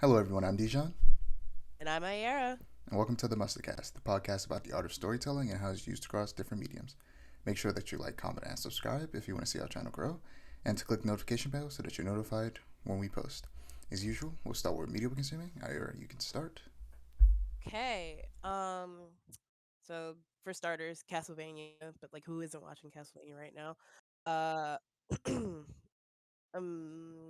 Hello, everyone. I'm Dijon, And I'm Aiara. and welcome to the Mustardcast, the podcast about the art of storytelling and how it's used across different mediums. Make sure that you like, comment, and subscribe if you want to see our channel grow, and to click the notification bell so that you're notified when we post. As usual, we'll start with media we're consuming. Aiara, you can start. Okay. So for starters, Castlevania, but like who isn't watching Castlevania right now? Uh um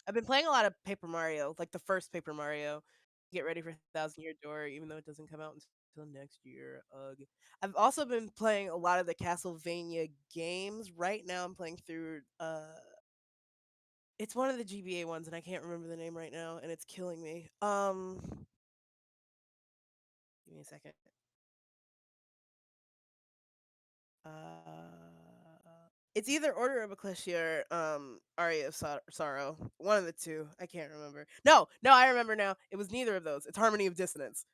I've been playing a lot of Paper Mario, like the first Paper Mario. Get ready for Thousand Year Door, even though it doesn't come out until next year. Ugh. I've also been playing a lot of the Castlevania games. Right now I'm playing through it's one of the GBA ones and I can't remember the name right now and it's killing me. Give me a second. Uh, it's either Order of Ecclesia or Aria of Sorrow. One of the two. I can't remember. No, I remember now. It was neither of those. It's Harmony of Dissonance,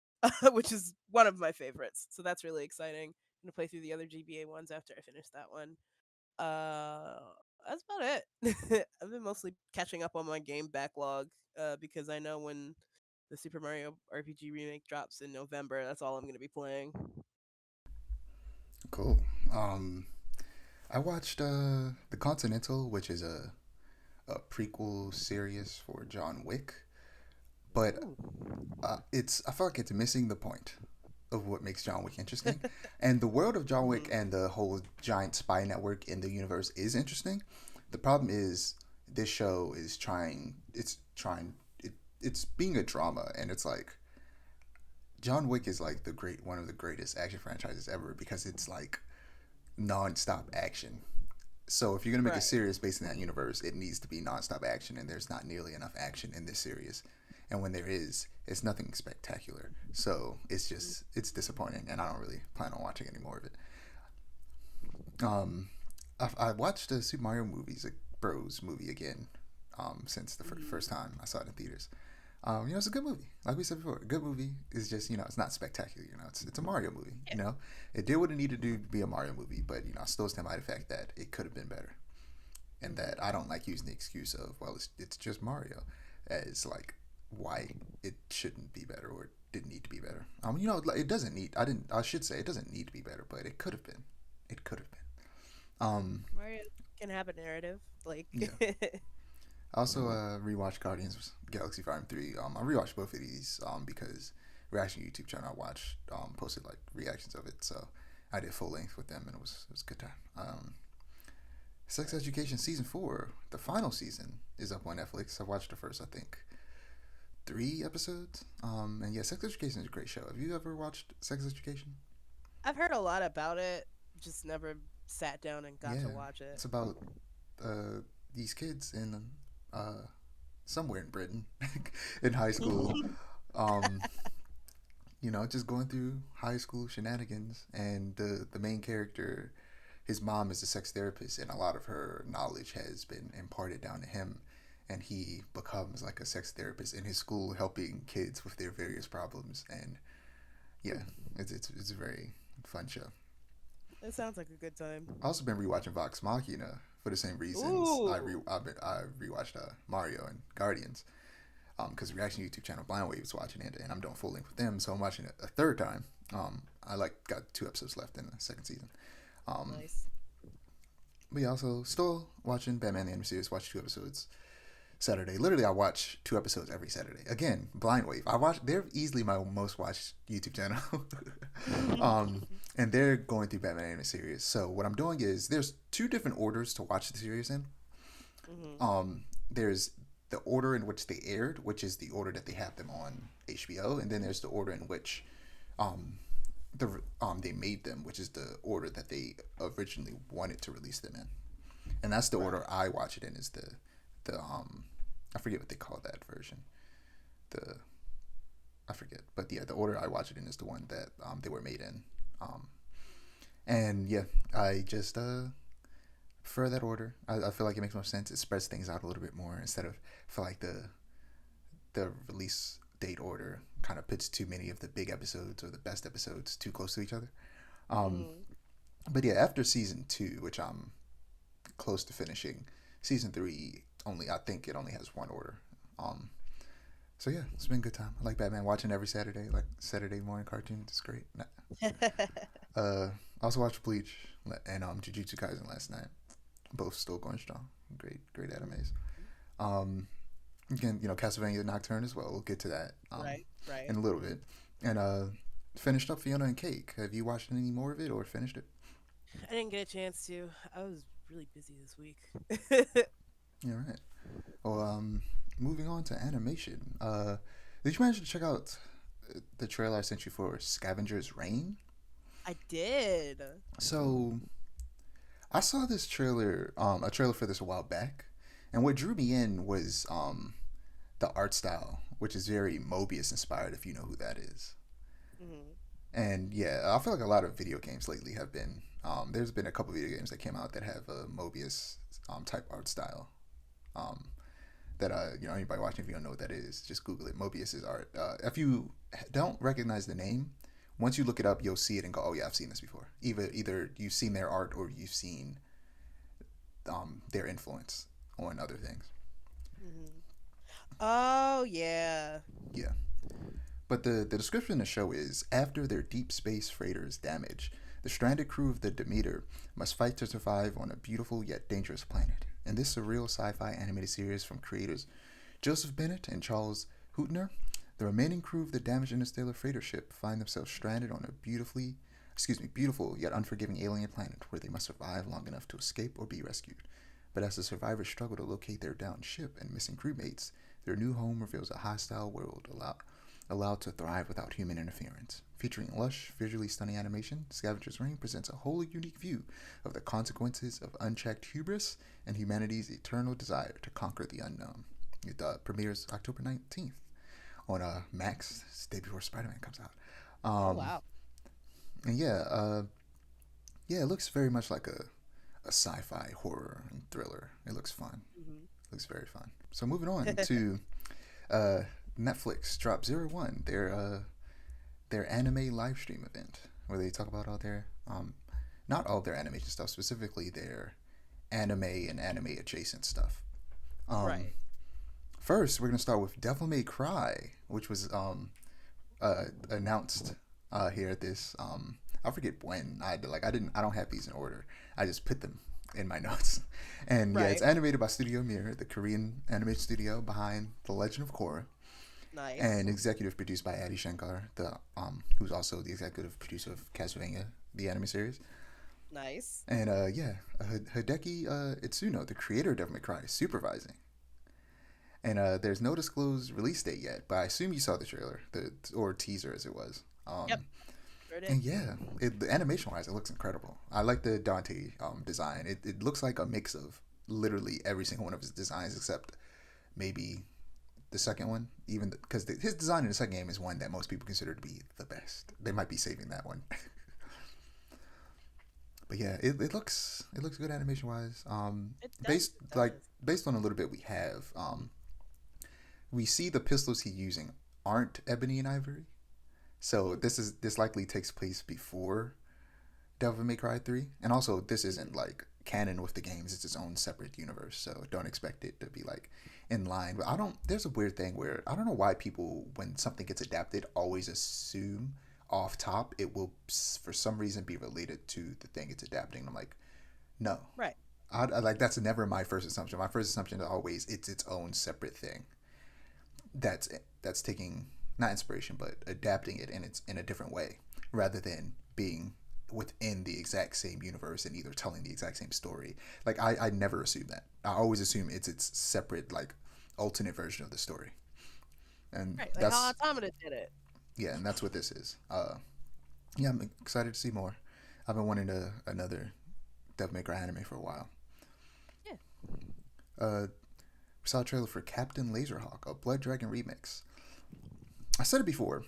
which is one of my favorites. So that's really exciting. I'm gonna play through the other GBA ones after I finish that one. Uh, that's about it. I've been mostly catching up on my game backlog because I know when the Super Mario RPG remake drops in November, that's all I'm gonna be playing. Cool. Um, I watched The Continental, which is a prequel series for John Wick, but Ooh. I feel like it's missing the point of what makes John Wick interesting. And the world of John Wick Mhm. and the whole giant spy network in the universe is interesting. The problem is this show is it's being a drama, and it's like John Wick is like the great one of the greatest action franchises ever because it's like non-stop action. So if you're gonna make a Right. series based in that universe, it needs to be nonstop action, and there's not nearly enough action in this series. And when there is, it's nothing spectacular. So it's disappointing, and I don't really plan on watching any more of it. Um, I watched the Super Mario movies, like Bros movie again, since the Mhm. first time I saw it in theaters. It's a good movie. Like we said before, a good movie is just it's not spectacular. It's a Mario movie. It did what it needed to do to be a Mario movie, but I still stand by the fact that it could have been better, and Mhm. that I don't like using the excuse of it's just Mario as like why it shouldn't be better or it didn't need to be better. It doesn't need. I should say it doesn't need to be better, but it could have been. It could have been. Mario can have a narrative, like Yeah. I also rewatched Guardians of the Galaxy Volume 3. I rewatched both of these because reaction YouTube channel I watched posted like reactions of it, so I did full length with them, and it was a good time. Sex Education season 4, the final season, is up on Netflix. I watched the first, I think, 3 episodes. And yeah, Sex Education is a great show. Have you ever watched Sex Education? I've heard a lot about it, just never sat down and got to Yeah, watch it. it's about uh, these kids in uh, somewhere in Britain in high school. Um, just going through high school shenanigans, and the main character, his mom is a sex therapist, and a lot of her knowledge has been imparted down to him, and he becomes like a sex therapist in his school, helping kids with their various problems. And yeah, it's a very fun show. It sounds like a good time. I also been rewatching Vox Machina for the same reasons. Ooh. I rewatched Mario and Guardians because the reaction YouTube channel Blind Wave was watching it, and I'm doing full length with them, so I'm watching it a third time. I like got 2 episodes left in the second season. Um, Nice. but yeah, also still watching Batman the Animated Series. Watched 2 episodes Saturday. Literally, I watch 2 episodes every Saturday. Again, Blind Wave. I watch. They're easily my most watched YouTube channel. um, and they're going through Batman Animated Series. So what I'm doing is there's 2 different orders to watch the series in. Mhm. There's the order in which they aired, which is the order that they have them on HBO, and then there's the order in which um, they made them, which is the order that they originally wanted to release them in, and that's the Right. order I watch it in. Is the I forget what they call that version. The I forget, but yeah, the order I watch it in is the one that they were made in. Um, and yeah, I just prefer that order. I feel like it makes more sense. It spreads things out a little bit more instead of I feel like the release date order kind of puts too many of the big episodes or the best episodes too close to each other. Um, Mhm. but yeah, after season 2, which I'm close to finishing, season 3 only I think it only has one order. Um, So yeah, it's been a good time. I like Batman. Watching every Saturday, like Saturday morning cartoons. It's great. Uh, I also watched Bleach and Jujutsu Kaisen last night. Both still going strong. Great animes. Um, Again, Castlevania Nocturne as well. We'll get to that Right, right. in a little bit. And finished up Fiona and Cake. Have you watched any more of it or finished it? I didn't get a chance to. I was really busy this week. Yeah, right. Well, moving on to animation. Did you manage to check out the trailer I sent you for Scavengers Reign? I did. So I saw this trailer, a trailer for this a while back, and what drew me in was the art style, which is very Mobius inspired, if you know who that is. Hmm. And yeah, I feel like a lot of video games lately have been. There's been a couple video games that came out that have a Mobius type art style. Um, that anybody watching, if you don't know what that is, just Google it. Mobius is art. If you don't recognize the name, once you look it up, you'll see it and go, "Oh yeah, I've seen this before." Either you've seen their art or you've seen their influence on other things. Hmm. Oh yeah. Yeah. But the description of the show is after their deep space freighter is damaged, the stranded crew of the Demeter must fight to survive on a beautiful yet dangerous planet. In this surreal sci fi animated series from creators Joseph Bennett and Charles Hootner, the remaining crew of the damaged interstellar freighter ship find themselves stranded on a beautiful yet unforgiving alien planet where they must survive long enough to escape or be rescued. But as the survivors struggle to locate their downed ship and missing crewmates, their new home reveals a hostile world allowed to thrive without human interference. Featuring lush, visually stunning animation, Scavengers Reign presents a wholly unique view of the consequences of unchecked hubris and humanity's eternal desire to conquer the unknown. It premieres October 19th on Max, it's the day before Spider-Man comes out. Oh Um, wow. and yeah, it looks very much like a sci-fi horror and thriller. It looks fun. Hmm. It looks very fun. So moving on to uh, Netflix dropped Zero One, their anime live stream event where they talk about all their not all their animation stuff, specifically their anime and anime adjacent stuff. Um, Right. First, we're gonna start with Devil May Cry, which was announced here at this. I forget when I don't have these in order. I just put them in my notes. And yeah, it's Right. animated by Studio Mir, the Korean animation studio behind The Legend of Korra, Nice. and executive produced by Adi Shankar, the who's also the executive producer of Castlevania, the anime series. Nice. And yeah, Hideki Itsuno, the creator of Devil May Cry, is supervising. And there's no disclosed release date yet, but I assume you saw the trailer, or teaser as it was. Yep. Sure did. And yeah, the animation wise, it looks incredible. I like the Dante design. It looks like a mix of literally every single one of his designs except maybe the second one. Even because his design in the second game is one that most people consider to be the best. They might be saving that one. But yeah, it looks good animation wise. It does. Based It like does. based on a little bit we have, we see the pistols he's using aren't ebony and ivory. So Hmm. this likely takes place before Devil May Cry 3. And also this isn't like canon with the games, it's its own separate universe. So don't expect it to be like in line. But I don't there's a weird thing where I don't know why people when something gets adapted always assume off top it will for some reason be related to the thing it's adapting. I'm like, no. Right. Like that's never my first assumption. My first assumption is always it's its own separate thing. That's that's taking not inspiration but adapting it and it's in a different way rather than being within the exact same universe and either telling the exact same story. Like I never assume that. I always assume it's its separate like alternate version of the story. And Right. Like how that's Automata did it. yeah, and that's what this is. Yeah, I'm excited to see more. I've been wanting another Devil May Cry anime for a while. Yeah. We saw a trailer for Captain Laserhawk, a Blood Dragon remix. I said it before.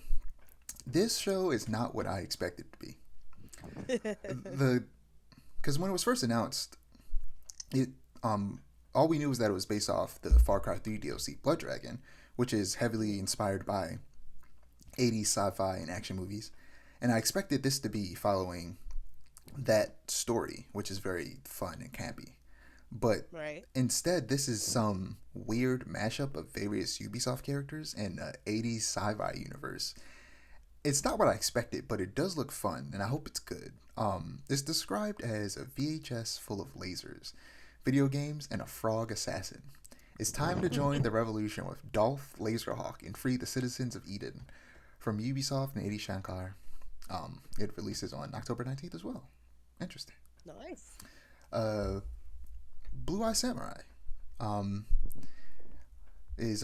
This show is not what I expected it to be. The Because when it was first announced, it all we knew was that it was based off the Far Cry 3 DLC Blood Dragon, which is heavily inspired by 80s sci-fi and action movies, and I expected this to be following that story, which is very fun and campy. but Right. instead this is some weird mashup of various Ubisoft characters in a 80s sci-fi universe. It's not what I expected, but it does look fun, and I hope it's good. It's described as a VHS full of lasers, video games, and a frog assassin. It's time to join the revolution with Dolph Laserhawk and free the citizens of Eden. From Ubisoft and 80 Shankar. It releases on October 19th as well. Interesting. Nice. Uh, Blue Eye Samurai um, is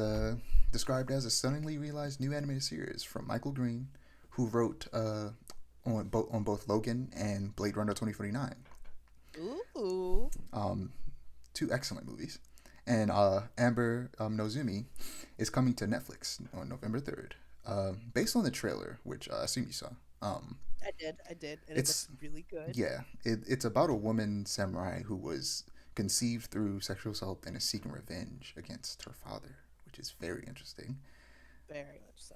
described as a stunningly realized new animated series from Michael Green, who wrote on both Logan and Blade Runner 2049. Ooh. Two excellent movies. And Amber Nozumi is coming to Netflix on November 3rd. Based on the trailer, which I assume you saw. I did, and it's really good. Yeah, it's about a woman samurai who was conceived through sexual assault and is seeking revenge against her father, which is very interesting. Very much so.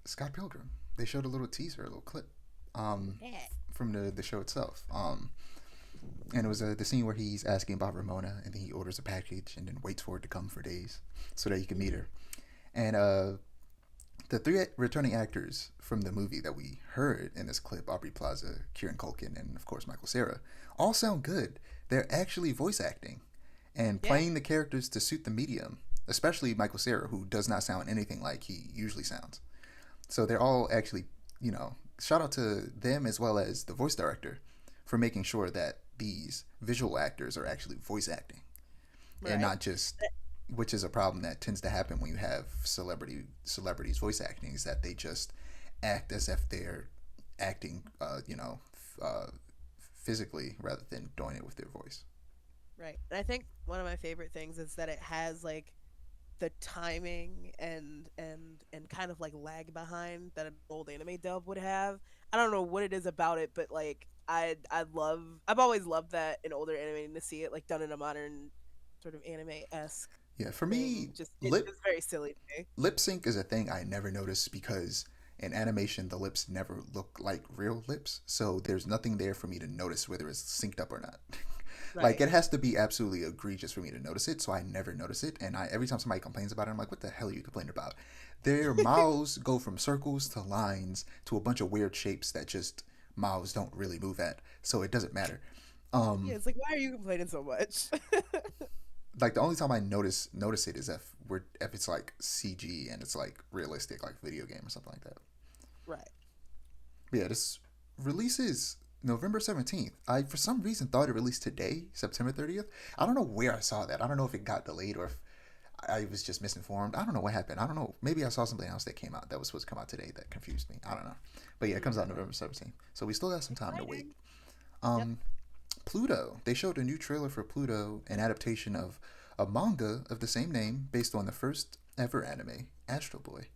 Scott Pilgrim. They showed a little teaser, a little clip, Yeah. from the show itself. And it was the scene where he's asking about Ramona, and then he orders a package and then waits for it to come for days so that he can meet her. And the three returning actors from the movie that we heard in this clip, Aubrey Plaza, Kieran Culkin, and of course Michael Cera, all sound good. They're actually voice acting and playing the characters to suit the medium, especially Michael Cera, who does not sound anything like he usually sounds. So they're all actually, shout out to them as well as the voice director for making sure that these visual actors are actually voice acting and not just, which is a problem that tends to happen when you have celebrities voice acting, is that they just act as if they're acting, physically rather than doing it with their voice. Right. And I think one of my favorite things is that it has like the timing and kind of like lag behind that an old anime dub would have. I don't know what it is about it, but like I've always loved that in older anime, to see it like done in a modern sort of anime-esque Yeah, for me, thing. It's just very silly to me. lip sync is a thing I never noticed because in animation the lips never look like real lips, so there's nothing there for me to notice whether it's synced up or not. Like Right. it has to be absolutely egregious for me to notice it, so I never notice it. And every time somebody complains about it, I'm like, "What the hell are you complaining about?" Their mouths go from circles to lines to a bunch of weird shapes that just mouths don't really move at, so it doesn't matter. Yeah, Um, it's like, why are you complaining so much? like the only time I notice it is if it's like CG and it's like realistic, like video game or something like that. Right. But yeah, this releases November 17th. I for some reason thought it released today, September 30th. I don't know where I saw that. I don't know if it got delayed or if I was just misinformed. I don't know what happened. I don't know. Maybe I saw something else that came out that was supposed to come out today that confused me. I don't know. But yeah, it comes out November 17th. So we still got some time to wait. Exciting. Yep. Um, Pluto. They showed a new trailer for Pluto, an adaptation of a manga of the same name based on the first ever anime, Astro Boy.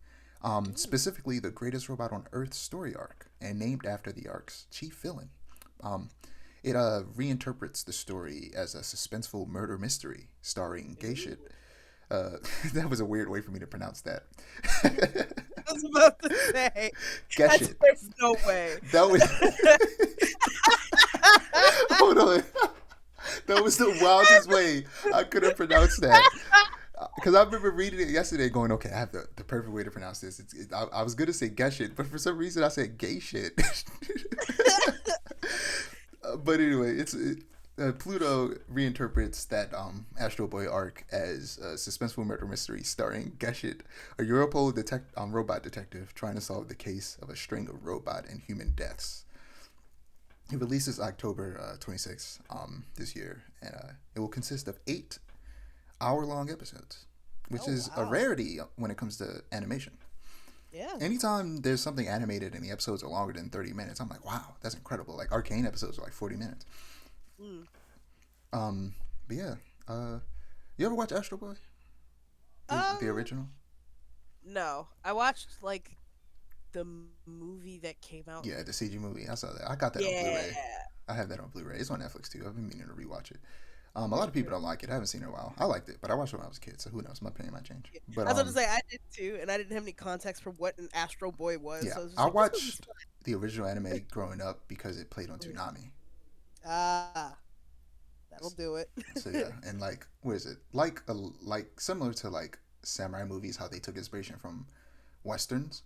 Ooh. Specifically, the greatest robot on Earth story arc, and named after the arc's chief villain. Um, it reinterprets the story as a suspenseful murder mystery starring Geishit. Ooh. That was a weird way for me to pronounce that. I was about to say, Geishit. there's no way. That was. Hold on. That was the wildest way I could have pronounced that. Because I remember reading it yesterday going, okay, I have the perfect way to pronounce this. I was going to say Geshit, but for some reason I said gay shit. But anyway, Pluto reinterprets that Astro Boy arc as a suspenseful murder mystery starring Geshit, a Europol robot detective trying to solve the case of a string of robot and human deaths. It releases October 26th this year, and it will consist of 8 hour-long episodes, which Oh is a wow. rarity when it comes to animation. Yeah. Anytime there's something animated and the episodes are longer than 30 minutes, I'm like, wow, that's incredible. Like Arcane episodes are like 40 minutes. Mm. But yeah, you ever watch Astro Boy? The Um. original? No, I watched like the movie that came out. Yeah, the CG movie. I saw that. I got that on Yeah. Blu-ray. I have that on Blu-ray. It's on Netflix too. I've been meaning to rewatch it. A lot Right. of people Right. don't like it. I haven't seen it in a while. I liked it, but I watched it when I was a kid, so who knows? My opinion might change. Yeah. But I was about to say I did too, and I didn't have any context for what an Astro Boy was, yeah, so I was just I like, this movie's watched the original anime growing up because it played on fun. Toonami. Ah. That'll do it. So yeah, and like, what is it? Like similar to like samurai movies, how they took inspiration from westerns.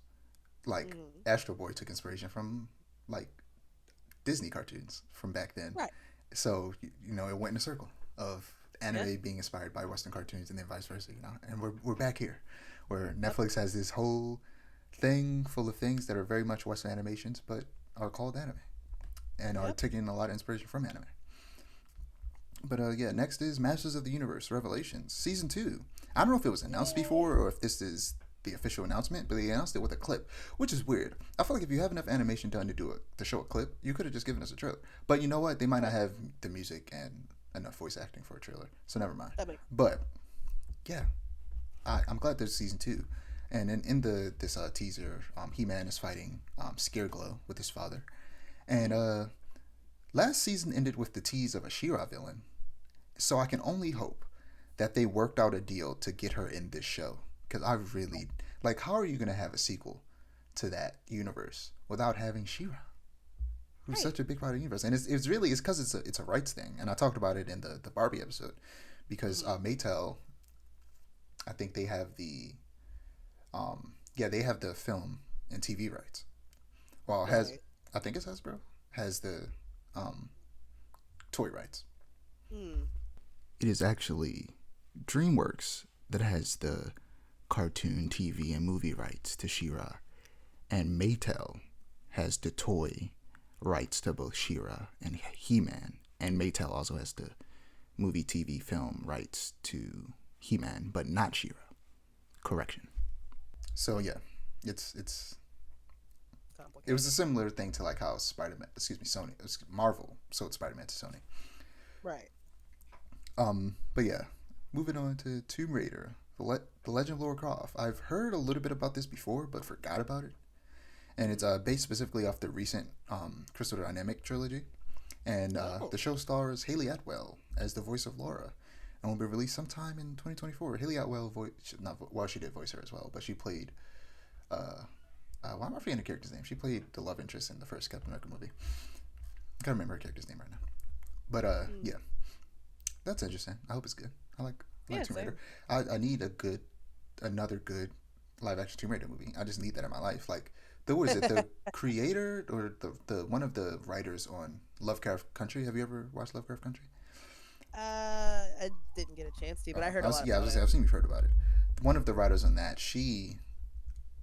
Like Mhm. Astro Boy took inspiration from like Disney cartoons from back then. Right. So you know, it went in a circle of Yeah. anime being inspired by Western cartoons, and then vice versa. You know, and we're back here, where Yep. Netflix has this whole thing full of things that are very much Western animations, but are called anime and are Yep. taking a lot of inspiration from anime. But yeah, next is Masters of the Universe Revelations Season 2. I don't know if it was announced Yay. before or if this is the official announcement, but they announced it with a clip, which is weird. I feel like if you have enough animation done to do it to show a clip, you could have just given us a trailer. But you know what? They might not Right. have the music and enough voice acting for a trailer, so never mind. That makes But yeah, I'm glad there's Season 2. And in the this teaser, He-Man is fighting Scareglow with his father. And last season ended with the tease of a She-Ra villain. So I can only hope that they worked out a deal to get her in this show. Because I really like, how are you gonna have a sequel to that universe without having She-Ra, who's right. such a big part of the universe? And it's really it's because it's a rights thing. And I talked about it in the Barbie episode because Mhm. Maytel, I think they have yeah, they have the film and TV rights. Well, has Right. I think it's Hasbro has the um, toy rights. Hmm. It is actually DreamWorks that has the cartoon, TV, and movie rights to She-Ra, and Mattel has the toy rights to both She-Ra and He-Man, and Mattel also has the movie, TV, film rights to He-Man, but not She-Ra. Correction. So yeah, it's it was a Complicated. similar thing to like how Spider-Man, excuse me, Marvel sold Spider-Man to Sony. Right. But yeah, moving on to Tomb Raider, the Legend of Lara Croft. I've heard a little bit about this before, but forgot about it. And it's Mhm. based specifically off the recent Crystal Dynamic trilogy. And Oh. the show stars Haley Atwell as the voice of Laura, and will be released sometime in 2024. Haley Atwell she did voice her as well, but she played. Uh, why am I forgetting the character's name? She played the love interest in the first Captain America movie. I can't remember her character's name right now. But Mm. yeah, that's interesting. I hope it's good. I like Yeah. Tomb Raider. Same. I need another good live action Tomb Raider movie. I just need that in my life. Like the what is it? The creator or the one of the writers on Lovecraft Country. Have you ever watched Lovecraft Country? I didn't get a chance to, but I heard I a was lot yeah. I about was it. I've seen you've heard about it. One of the writers on that,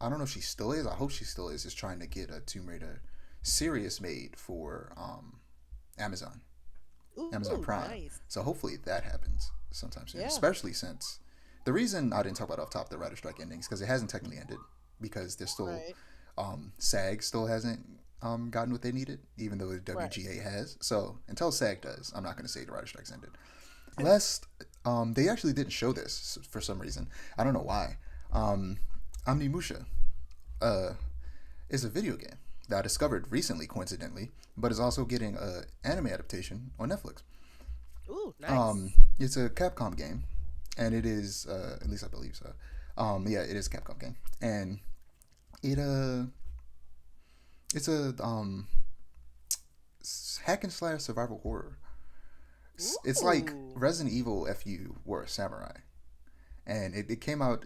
I don't know if she still is. I hope she still is trying to get a Tomb Raider series made for Amazon. Amazon Ooh, Prime. nice. So hopefully that happens sometime soon. Yeah. Especially since the reason I didn't talk about off top the writer strike endings because it hasn't technically ended because there's still Right. SAG still hasn't gotten what they needed, even though the Right. WGA has. So until SAG does, I'm not going to say the writer strike's ended. Last, they actually didn't show this for some reason. I don't know why. Omnimusha uh, is a video game that I discovered recently, coincidentally, but is also getting a anime adaptation on Netflix. Ooh, nice. It's a Capcom game, and it is at least I believe so. Yeah, it is a Capcom game, and it it's a hack and slash survival horror. It's like Ooh. Resident Evil if you were a samurai, and it came out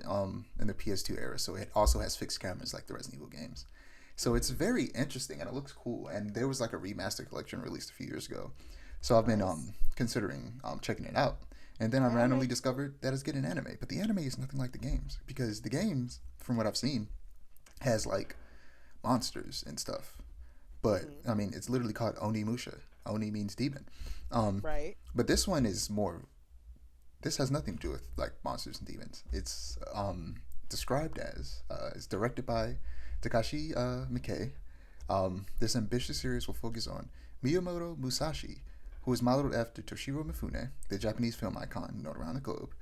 in the PS2 era, so it also has fixed cameras like the Resident Evil games. So it's Mhm. very interesting and it looks cool. And there was like a remaster collection released a few years ago, so I've been Nice. considering checking it out. And then I randomly Anime. discovered that it's getting anime, but the anime is nothing like the games because the games, from what I've seen, has like monsters and stuff. But Mhm. I mean, it's literally called Onimusha. Oni means demon. Um, Right. but this one is more. This has nothing to do with like monsters and demons. It's described as it's directed by Takashi Miike. This ambitious series will focus on Miyamoto Musashi, who is modeled after Toshiro Mifune, the Japanese film icon known around the globe.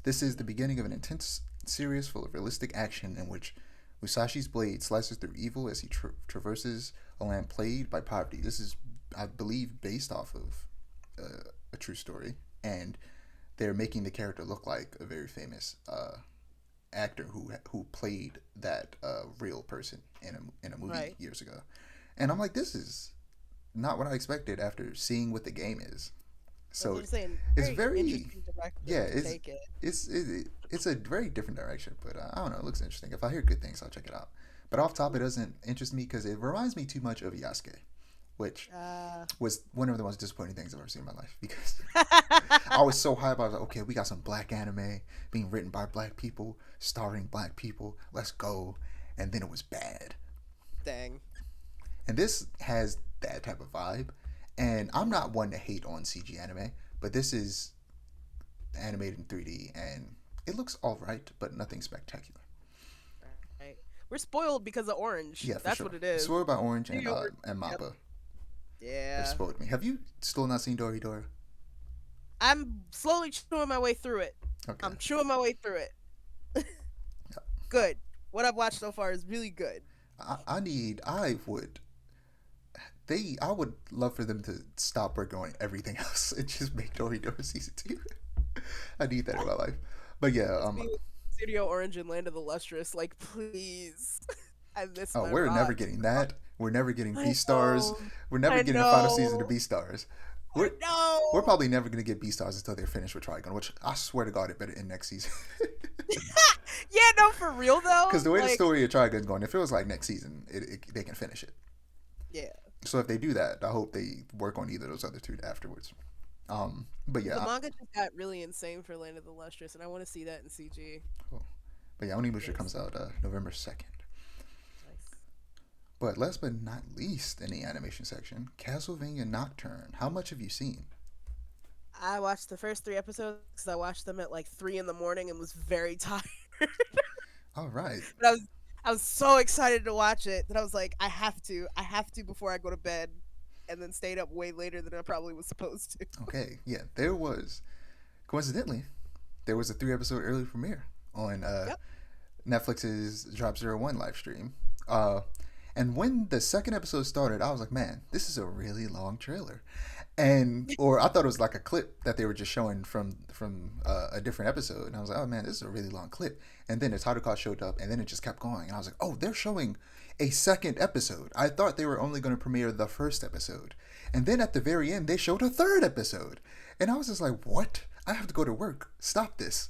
This is the beginning of an intense series full of realistic action in which Musashi's blade slices through evil as he traverses a land plagued by poverty. This is, I believe, based off of a true story, and they're making the character look like a very famous actor who played that real person in a movie Right. years ago. And I'm like, this is not what I expected after seeing what the game is. That's what So I'm saying. it's Very very, interesting yeah, direction to take it. it's a very different direction, but I don't know, it looks interesting. If I hear good things, I'll check it out. But off top, it doesn't interest me because it reminds me too much of Yasuke, which Uh, was one of the most disappointing things I've ever seen in my life because I was so hyped. I was like, okay, we got some black anime being written by black people, starring black people. Let's go. And then it was bad. Dang. And this has that type of vibe. And I'm not one to hate on CG anime, but this is animated in 3D and it looks all right, but nothing spectacular. Right. We're spoiled because of Orange. Yeah, for That's sure. what it is. Sword by Orange Studio- and Yep. Mappa have Yeah. spoiled me. Have you still not seen Dory Dora? I'm slowly chewing my way through it. Okay. I'm chewing my way through it. Good. What I've watched so far is really good. I would love for them to stop working on everything else and just make Dory Dora season 2. I need that in my life. But yeah, Let's be Studio Orange and Land of the Lustrous. Like, please. I miss oh, my we're never rocks. getting that. We're never getting I Beastars. know. We're never I getting the final season of know. Beastars. I We're we're know. probably never gonna get Beastars until they're finished with Trigon, which I swear to God it better end next season. Yeah, no, for real though. Because the way the Like, story of Trigon's going, it feels like next season they can finish it. yeah. So if they do that, I hope they work on either of those other two afterwards. But The yeah, manga just got really insane for Land of the Lustrous, and I want to see that in CG. cool. But yeah, Onimusha Yes. comes out November 2nd. Nice. But last but not least in the animation section, Castlevania Nocturne. How much have you seen? I watched the first 3 episodes because I watched them at like 3 in the morning and was very tired. All right. But I was so excited to watch it that I was like, I have to before I go to bed, and then stayed up way later than I probably was supposed to. Okay. Yeah, coincidentally, there was a 3 episode early premiere on Yep. Netflix's Drop Zero One live stream. And when the second episode started, I was like, man, this is a really long trailer. Or I thought it was like a clip that they were just showing from a different episode, and I was like, oh man, this is a really long clip. And then the title card showed up, and then it just kept going, and I was like, oh, they're showing a second episode. I thought they were only going to premiere the first episode, and then at the very end they showed a third episode, and I was just like, what? I have to go to work. Stop this.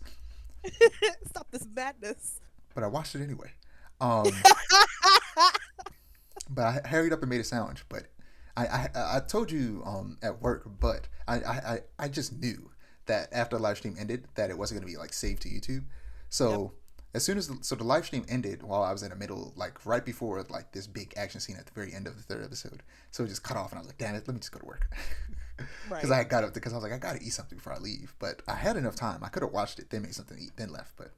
Stop this madness. But I watched it anyway. Um, but I hurried up and made a sandwich. But I told you at work, but I just knew that after the live stream ended that it wasn't gonna be like saved to YouTube. So Yep. as soon as the live stream ended, while I was in the middle, like right before like this big action scene at the very end of the third episode, so it just cut off, and I was like, damn it, let me just go to work. Because Right. I got up because I was like, I gotta eat something before I leave. But I had enough time. I could have watched it, then made something to eat, then left. But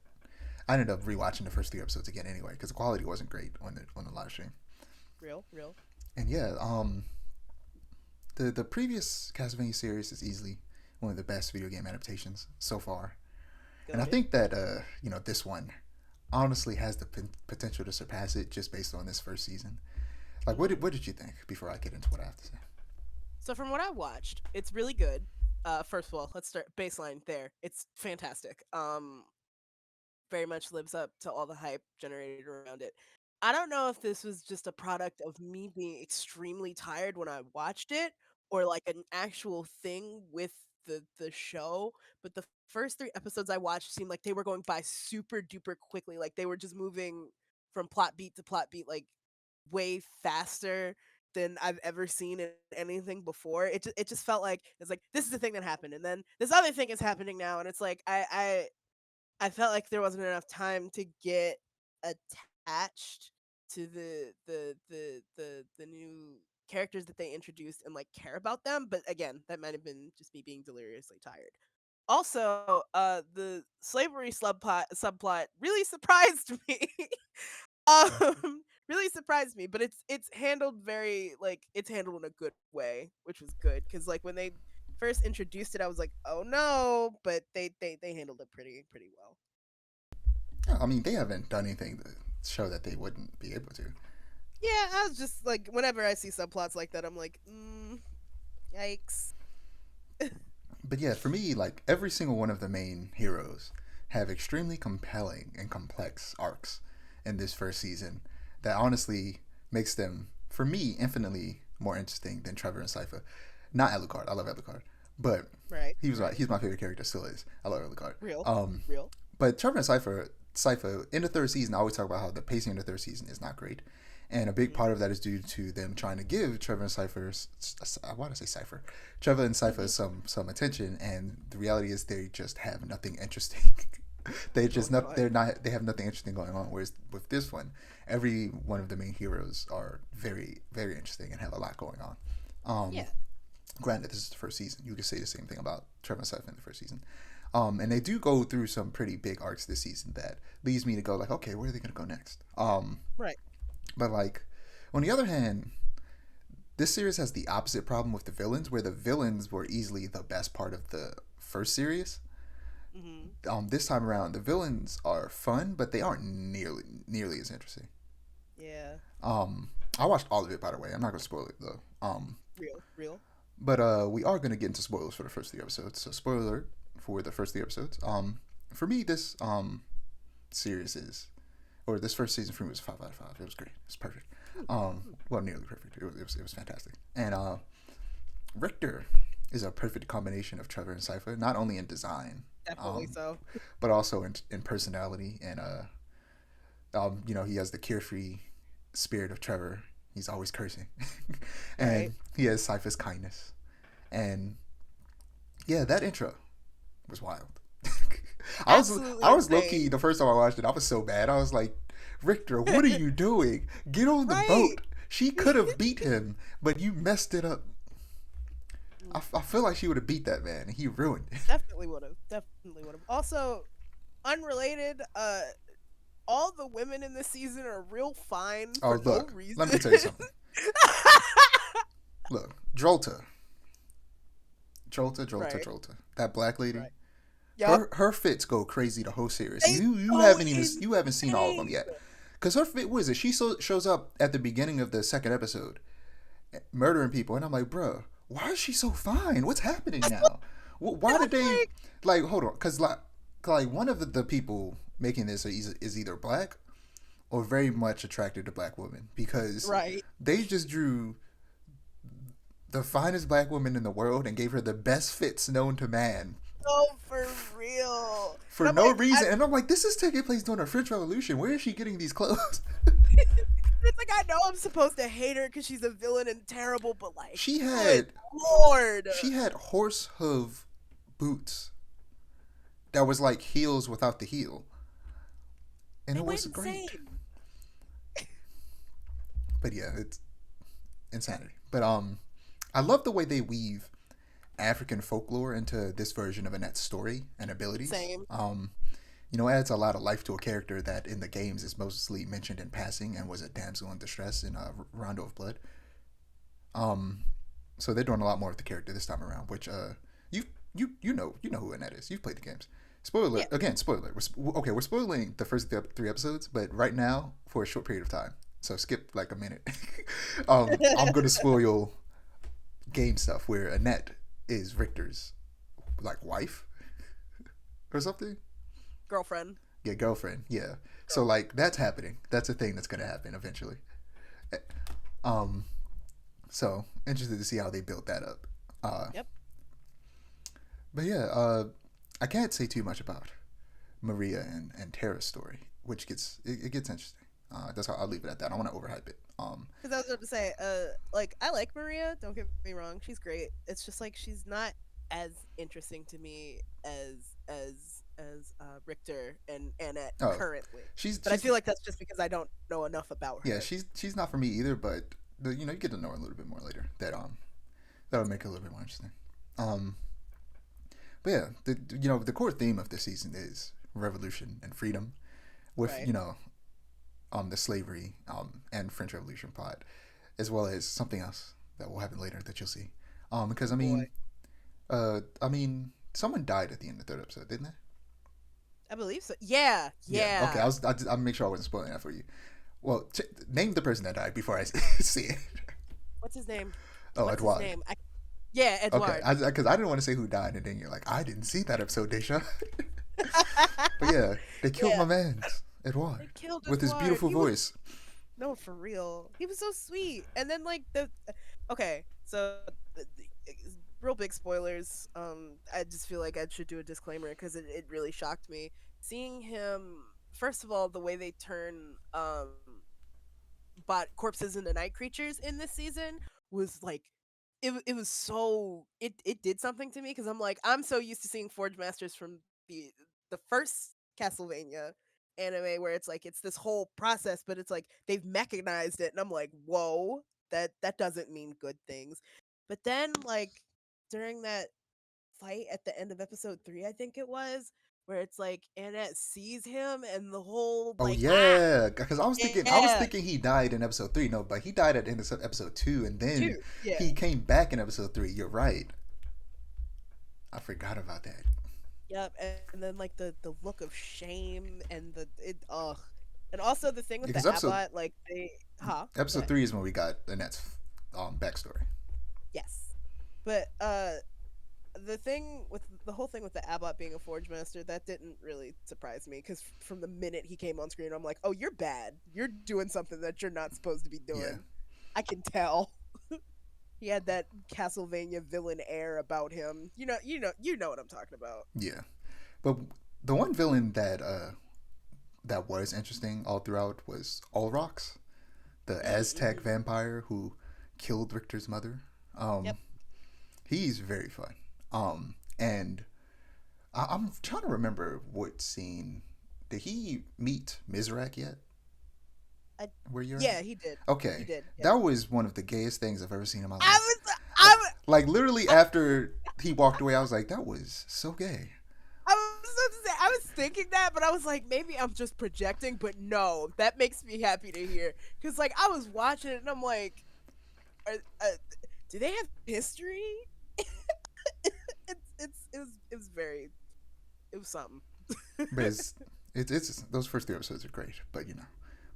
I ended up rewatching the first 3 episodes again anyway because the quality wasn't great on the live stream. Real. And yeah, the previous Castlevania series is easily one of the best video game adaptations so far, and I Good. think that this one honestly has the potential to surpass it just based on this first season. Like, what did you think before I get into what I have to say? So from what I watched, it's really good. First of all, let's start baseline there. It's fantastic. Very much lives up to all the hype generated around it. I don't know if this was just a product of me being extremely tired when I watched it, or like an actual thing with the show, but the first 3 episodes I watched seemed like they were going by super duper quickly. Like they were just moving from plot beat to plot beat like way faster than I've ever seen in anything before. It just felt like it's like this is the thing that happened, and then this other thing is happening now, and it's like I felt like there wasn't enough time to get attached to the new characters that they introduced and like care about them. But again, that might have been just me being deliriously tired. Also, the slavery subplot really surprised me. Really surprised me, but it's handled very like it's handled in a good way, which was good because like when they first introduced it, I was like, oh no, but they handled it pretty well. Yeah, I mean, they haven't done anything to show that they wouldn't be able to. Yeah, I was just like, whenever I see subplots like that, I'm like, yikes. But yeah, for me, like every single one of the main heroes have extremely compelling and complex arcs in this first season that honestly makes them, for me, infinitely more interesting than Trevor and Sypha. Not Alucard, I love Alucard, but Right. he's my favorite character, still is. I love Alucard. Real. Um, Real. but Trevor and Cypher in the third season, I always talk about how the pacing in the third season is not great, and a big Mm-hmm. part of that is due to them trying to give Trevor and Cypher, why did I say Cypher? Trevor and Cypher some attention, and the reality is they just have nothing interesting. They have nothing interesting going on. Whereas with this one, every one of the main heroes are very very interesting and have a lot going on. Yeah. Granted, this is the first season. You could say the same thing about Trevor and Cypher in the first season. And they do go through some pretty big arcs this season that leads me to go like, okay, where are they gonna go next? Right. But like, on the other hand, this series has the opposite problem with the villains, where the villains were easily the best part of the first series. Mm-hmm. This time around, the villains are fun, but they aren't nearly as interesting. Yeah. I watched all of it, by the way. I'm not gonna spoil it though. Real. Real. But we are gonna get into spoilers for the first 3 episodes. So spoiler alert for the first 3 episodes. For me, this series is, or this first season for me was 5 out of 5. It was great. It was perfect. Well, nearly perfect. It was fantastic. And Richter is a perfect combination of Trevor and Cypher, not only in design, Definitely so. but also in personality. And you know, he has the carefree spirit of Trevor. He's always cursing, and Right. he has Cypher's kindness. And yeah, that intro was wild. Absolutely I was low insane. key the first time I watched it. I was so bad. I was like, Richter, what are you doing? Get on the Right. boat. She could have beat him, but you messed it up. I feel like she would have beat that man, and he ruined it. Definitely would have. Definitely would have. Also, unrelated. All the women in this season are real fine Oh, for no look, reason. let me tell you something. Look, Drolta. Right. That black lady. Right. Yup. Her fits go crazy the whole series. They You go haven't seen all of them insane. yet. Because her fit, what is it? She shows up at the beginning of the second episode, murdering people, and I'm like, bruh, why is she so fine? What's happening now? Why did they Like, like? Hold on, because like one of the people making this is either black or very much attracted to black women, because right. they just drew the finest black woman in the world and gave her the best fits known to man No, for real. for And I'm no like, reason. And I'm like, this is taking place during the French Revolution. Where is she getting these clothes? it's like I know I'm supposed to hate her because she's a villain and terrible, but like, she good had lord. horse hoof boots that was like heels without the heel, and They it went was great. insane. But yeah, it's insanity. But I love the way they weave African folklore into this version of Annette's story and abilities. Same. You know, adds a lot of life to a character that in the games is mostly mentioned in passing and was a damsel in distress in Rondo of Blood. So they're doing a lot more with the character this time around, which you know who Annette is. You've played the games. Spoiler Yeah. again. Spoiler. We're spoiling the first 3 episodes, but right now for a short period of time. So skip like a minute. I'm gonna spoil game stuff where Annette is Richter's like wife or something. Girlfriend. Yeah, girlfriend. Yeah. So like that's happening. That's a thing that's gonna happen eventually. Um, so interested to see how they built that up. Yep. But yeah, I can't say too much about Maria and Tara's story, which it gets interesting. That's how I'll leave it at that. I want to overhype it. Because I was about to say, like I like Maria. Don't get me wrong, she's great. It's just like she's not as interesting to me as Richter and Annette Oh, currently. she's But I feel like that's just because I don't know enough about her. yeah, she's not for me either. But you know, you get to know her a little bit more later. That'll make it a little bit more interesting. But yeah, the core theme of this season is revolution and freedom, with Right. you know, the slavery and French Revolution plot, as well as something else that will happen later that you'll see. Because Boy. I mean, someone died at the end of the third episode, didn't they? I believe so. Yeah. Yeah. Okay, I'll make sure I wasn't spoiling that for you. Well, name the person that died before I see it. What's his name? Oh, What's Edouard. his name? Yeah, Edouard. Okay, because I didn't want to say who died, and then you're like, I didn't see that episode, Desha. But yeah, they killed Yeah. my man, Edouard, They killed with his Edouard. beautiful He was- voice. No, for real. He was so sweet. And then like okay, so real big spoilers. I just feel like I should do a disclaimer because it really shocked me seeing him. First of all, the way they turn bot corpses into night creatures in this season was like it was so it did something to me because I'm like I'm so used to seeing Forge Masters from the first Castlevania anime where it's like it's this whole process, but it's like they've mechanized it, and I'm like, whoa, that doesn't mean good things. But then like during that fight at the end of episode 3, I think it was, where it's like Annette sees him and the whole Oh like yeah, because I was yeah thinking he died in episode 3. No, but he died at the end of episode 2, and then 2 yeah. he came back in episode 3. You're right. I forgot about that. Yep, and then like the look of shame and the it ugh. And also the thing with Because the Abbot, like they go episode ahead. 3 is when we got Annette's backstory. Yes. But the thing with the whole thing with the Abbot being a Forge Master, that didn't really surprise me because from the minute he came on screen, I'm like, oh, you're bad. You're doing something that you're not supposed to be Yeah, doing. I can tell. He had that Castlevania villain air about him. You know what I'm talking about. yeah. But the one villain that was interesting all throughout was Olrox, the Aztec Mm-hmm. vampire who killed Richter's mother. Yep. He's very fun. And I'm trying to remember what scene. Did he meet Mizrak yet? I, Where you're at? yeah, he did. He Okay. did. Yeah. That was one of the gayest things I've ever seen in my I life. was I Like literally after he walked away, I was like, that was so gay. I was thinking that, but I was like, maybe I'm just projecting. But no, that makes me happy to hear. Because like I was watching it and I'm like, are, do they have history? It was very it was something. But it's those first 3 episodes are great. But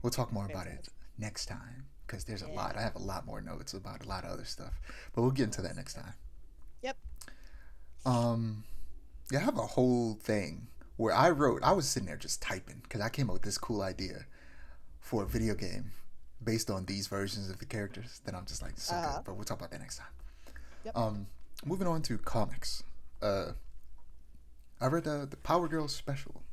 we'll talk more about it Fantastic. next time because there's a lot. Yeah. I have a lot more notes about a lot of other stuff, but we'll get into that next time. Yep. Um, yeah, I have a whole thing where I was sitting there just typing because I came up with this cool idea for a video game based on these versions of the characters that I'm just like so good. But we'll talk about that next time. Yep. Moving on to comics. I read the Power Girl special.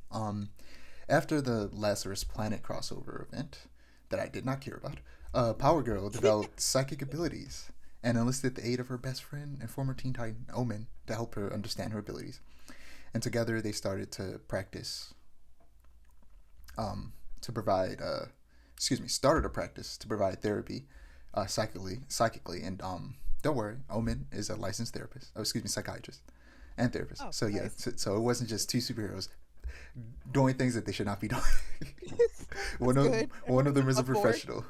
After the Lazarus Planet crossover event that I did not care about, Power Girl developed psychic abilities and enlisted the aid of her best friend and former Teen Titan Omen to help her understand her abilities. And together they started to practice to provide started a practice to provide therapy psychically and don't worry, Omen is a licensed therapist. Psychiatrist and therapist. Oh, So yeah, nice. so it wasn't just two superheroes doing things that they should not be doing. one of Good. one of them is a Above board. professional.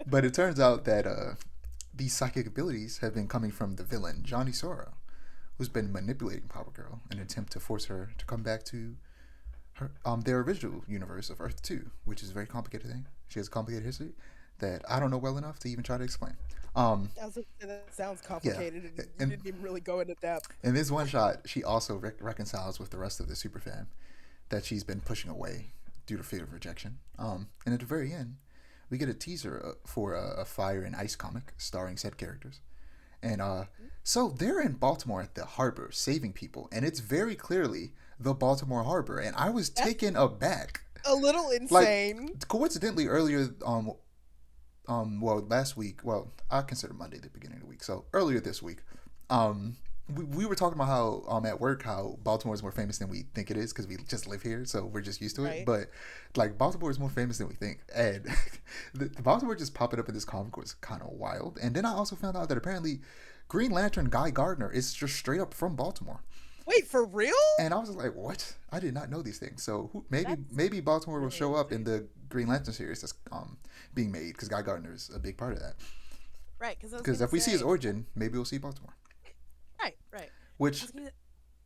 But it turns out that these psychic abilities have been coming from the villain Johnny Soro, who's been manipulating Power Girl in an attempt to force her to come back to her their original universe of Earth 2, which is a very complicated thing. She has a complicated history that I don't know well enough to even try to explain. That sounds complicated, and you and didn't even really go into depth. in this one shot, she also reconciles with the rest of the super fam that she's been pushing away due to fear of rejection. And at the very end, we get a teaser for a Fire and Ice comic starring said characters. And so they're in Baltimore at the harbor saving people, and it's very clearly the Baltimore harbor. And I was taken aback. A little insane. Like coincidentally, earlier, last week, I consider Monday the beginning of the week. So earlier this week, we were talking about how at work how Baltimore is more famous than we think it is because we just live here, so we're just used to it. Right. But like Baltimore is more famous than we think, and the Baltimore just popping up in this comic was kind of wild. And then I also found out that apparently Green Lantern Guy Gardner is just straight up from Baltimore. Wait, for real? And I was like, "What? I did not know these things." So That's maybe Baltimore will really show up in interesting. the Green Lantern series that's being made because Guy Gardner is a big part of that. Right, Because if we see his origin, maybe we'll see Baltimore. Right. Which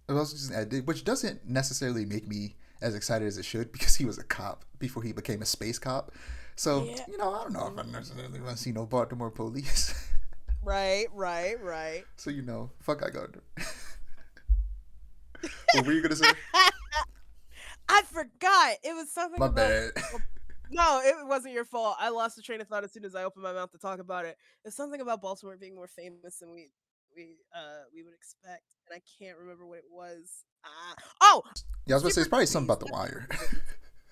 Gonna, which doesn't necessarily make me as excited as it should because he was a cop before he became a space cop. So yeah. I don't know if I necessarily want to see no Baltimore police. Right. So fuck Guy Gardner. What were you gonna say? I forgot. It was something My about. bad. No, it wasn't your fault. I lost the train of thought as soon as I opened my mouth to talk about it. It's something about Baltimore being more famous than we we would expect, and I can't remember what it was. Oh, Yeah, I was about to say Super it's probably something Groupies, about the not Super wire.